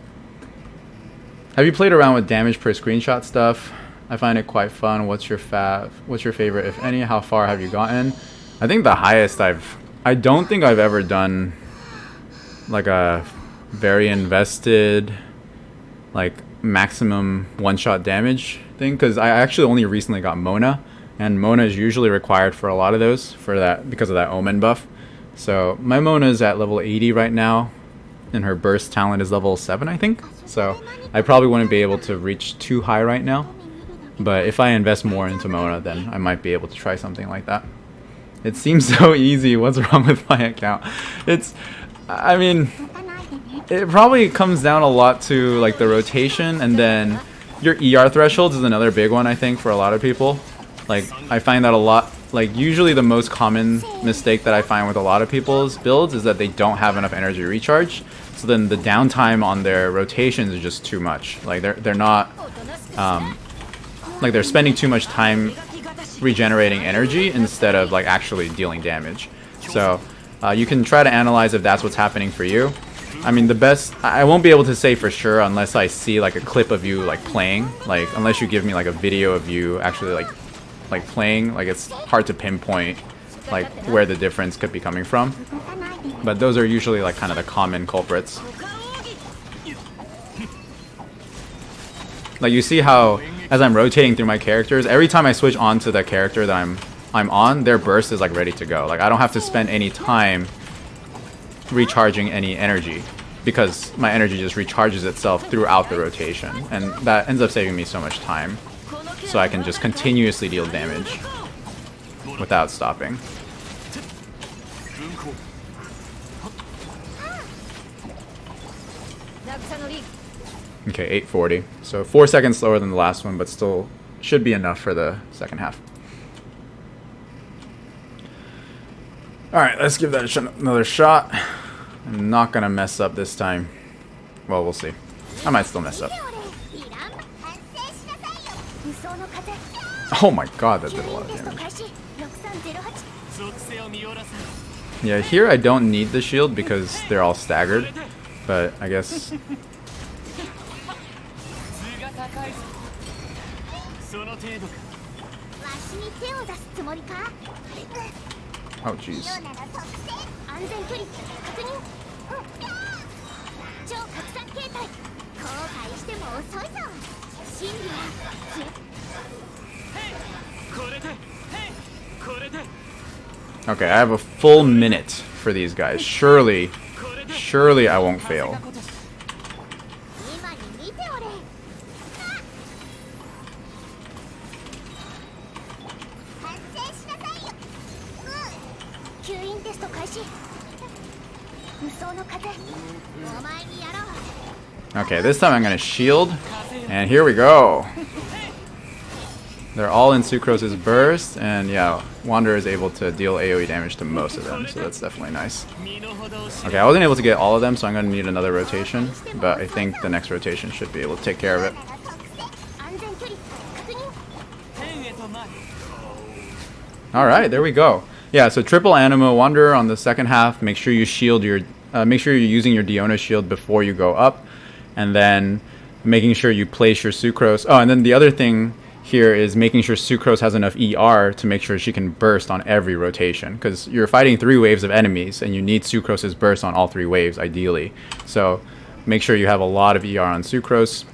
Have you played around with damage per screenshot stuff? I find it quite fun. What's your favorite, if any? How far have you gotten? I think the highest I don't think I've ever done like a very invested, like maximum one-shot damage thing, because I actually only recently got Mona, and Mona is usually required for a lot of those because of that Omen buff. So my Mona is at level 80 right now, and her burst talent is level 7, I think. So I probably wouldn't be able to reach too high right now, but if I invest more into Mona, then I might be able to try something like that. It seems so easy. What's wrong with my account? I mean, it probably comes down a lot to like the rotation, and then your ER thresholds is another big one, I think, for a lot of people. Like, I find that a lot, like usually the most common mistake that I find with a lot of people's builds is that they don't have enough energy recharge. So then the downtime on their rotations is just too much. Like they're not, like they're spending too much time regenerating energy instead of like actually dealing damage. So you can try to analyze if that's what's happening for you. I mean, I won't be able to say for sure unless I see like a clip of you like playing, like unless you give me like a video of you actually like playing. Like it's hard to pinpoint like where the difference could be coming from, but those are usually like kind of the common culprits. Like you see how as I'm rotating through my characters, every time I switch on to the character that I'm on, their burst is like ready to go. Like I don't have to spend any time recharging any energy, because my energy just recharges itself throughout the rotation, and that ends up saving me so much time. So I can just continuously deal damage without stopping. Okay, 840. So 4 seconds slower than the last one, but still should be enough for the second half. Alright, let's give that another shot. I'm not gonna mess up this time. Well, we'll see. I might still mess up. Oh my god, that did a lot of damage. Yeah, here I don't need the shield because they're all staggered, but I guess... Oh jeez. Okay, I have a full minute for these guys. Surely I won't fail. Okay, this time I'm gonna shield, and here we go. They're all in Sucrose's burst, and yeah, Wanderer is able to deal AoE damage to most of them, so that's definitely nice. Okay, I wasn't able to get all of them, so I'm gonna need another rotation, but I think the next rotation should be able to take care of it. Alright, there we go. Yeah, so triple Animo Wanderer on the second half. Make sure you shield your make sure you're using your Diona shield before you go up, and then making sure you place your Sucrose. Oh, and then the other thing here is making sure Sucrose has enough ER to make sure she can burst on every rotation, because you're fighting 3 waves of enemies and you need Sucrose's burst on all 3 waves ideally. So make sure you have a lot of ER on Sucrose.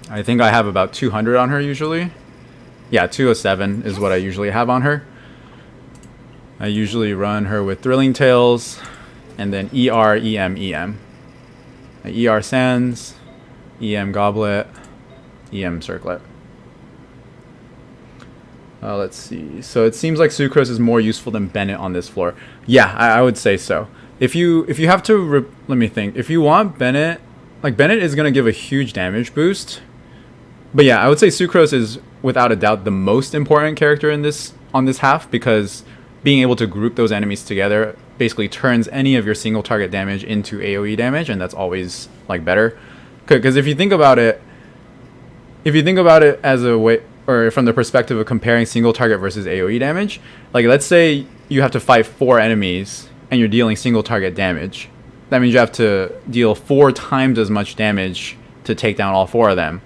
I think I have about 200 on her usually. Yeah, 207 is what I usually have on her. I usually run her with Thrilling Tales, and then ER, EM, EM. ER Sands, EM Goblet, EM Circlet. Let's see. So it seems like Sucrose is more useful than Bennett on this floor. Yeah, I would say so. If you have to, let me think. If you want Bennett, like Bennett is going to give a huge damage boost. But yeah, I would say Sucrose without a doubt the most important character in this on this half, because being able to group those enemies together basically turns any of your single target damage into AoE damage, and that's always like better. Because if you think about it as a way, or from the perspective of comparing single target versus AoE damage, like let's say you have to fight 4 enemies and you're dealing single target damage. That means you have to deal 4 times as much damage to take down all 4 of them.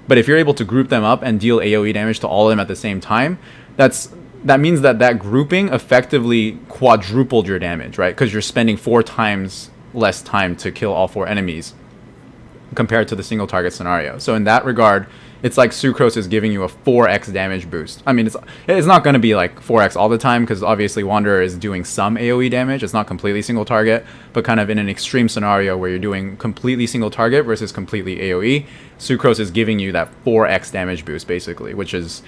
But if you're able to group them up and deal AoE damage to all of them at the same time, that means that grouping effectively quadrupled your damage, right? Because you're spending 4 times less time to kill all 4 enemies compared to the single target scenario. So in that regard, it's like Sucrose is giving you a 4x damage boost. I mean, it's not going to be like 4x all the time, because obviously Wanderer is doing some AoE damage. It's not completely single target, but kind of in an extreme scenario where you're doing completely single target versus completely AoE, Sucrose is giving you that 4x damage boost basically, which is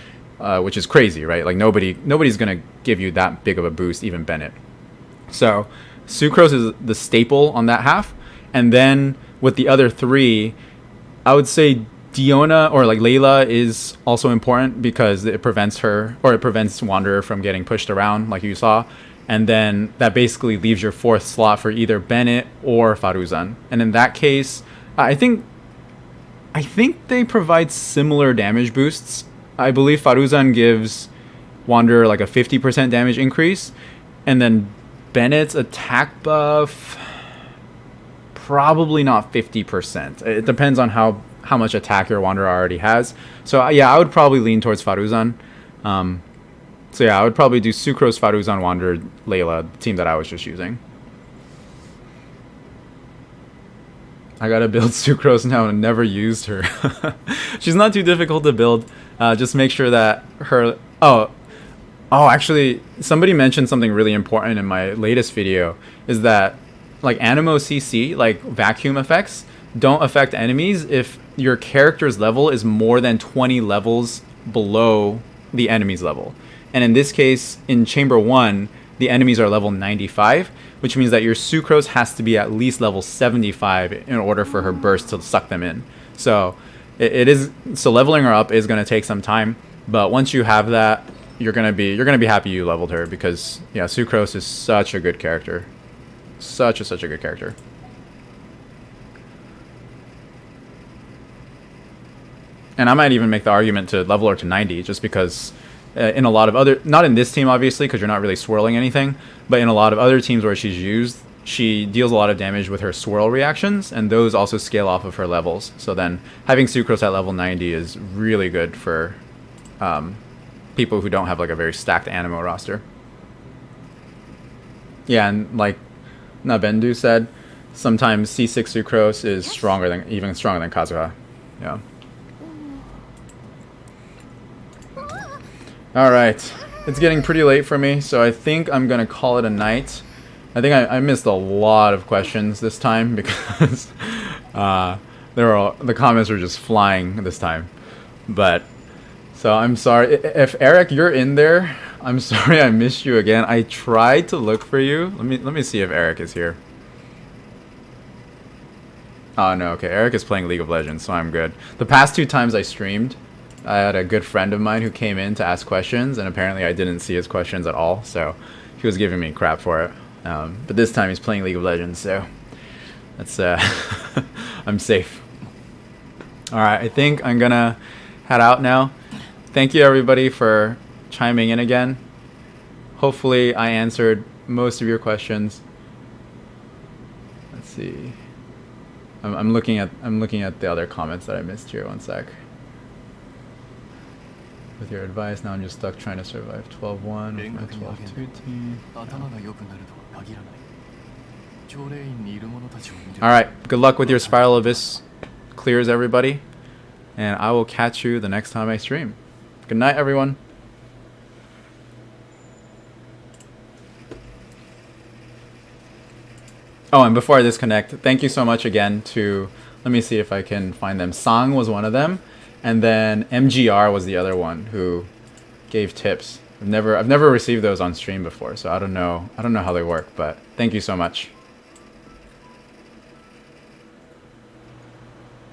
crazy, right? Like nobody's going to give you that big of a boost, even Bennett. So Sucrose is the staple on that half, and then with the other 3, I would say Diona or like Layla is also important, because it prevents Wanderer from getting pushed around like you saw, and then that basically leaves your 4th slot for either Bennett or Faruzan. And in that case, I think they provide similar damage boosts. I believe Faruzan gives Wanderer like a 50% damage increase, and then Bennett's attack buff probably not 50%. It depends on how much attack your Wanderer already has. So yeah, I would probably lean towards Faruzan. So yeah, I would probably do Sucrose, Faruzan, Wanderer, Layla, the team that I was just using. I gotta build Sucrose now and never used her. She's not too difficult to build. Just make sure that her... Oh, actually, somebody mentioned something really important in my latest video, is that like Animo CC, like vacuum effects, don't affect enemies if your character's level is more than 20 levels below the enemy's level. And in this case, in Chamber 1, the enemies are level 95, which means that your Sucrose has to be at least level 75 in order for her burst to suck them in. So so leveling her up is going to take some time, but once you have that, you're gonna be happy you leveled her, because yeah, Sucrose is such a good character. Such a good character. And I might even make the argument to level her to 90, just because in a lot of other, not in this team obviously, because you're not really swirling anything, but in a lot of other teams where she's used, she deals a lot of damage with her swirl reactions, and those also scale off of her levels. So then having Sucrose at level 90 is really good for people who don't have like a very stacked Animo roster. Yeah, and like Nabendu said, sometimes C6 Sucrose is even stronger than Kazuha. Yeah. Alright, it's getting pretty late for me, so I think I'm gonna call it a night. I think I missed a lot of questions this time, because the comments were just flying this time. But so I'm sorry if Eric, you're in there. I'm sorry I missed you again. I tried to look for you. Let me see if Eric is here. Oh no, okay. Eric is playing League of Legends, so I'm good. The past 2 times I streamed, I had a good friend of mine who came in to ask questions, and apparently I didn't see his questions at all, so he was giving me crap for it. But this time he's playing League of Legends, so that's I'm safe. Alright, I think I'm gonna head out now. Thank you everybody for chiming in again. Hopefully I answered most of your questions. Let's see. I'm looking at the other comments that I missed here. One sec. With your advice, now I'm just stuck trying to survive 12-1 with my 12-2 team. Alright, good luck with your Spiral Abyss clears, everybody. And I will catch you the next time I stream. Good night, everyone. Oh, and before I disconnect, thank you so much again to, let me see if I can find them. Sang was one of them, and then MGR was the other one who gave tips. I've never received those on stream before, so I don't know how they work, but thank you so much.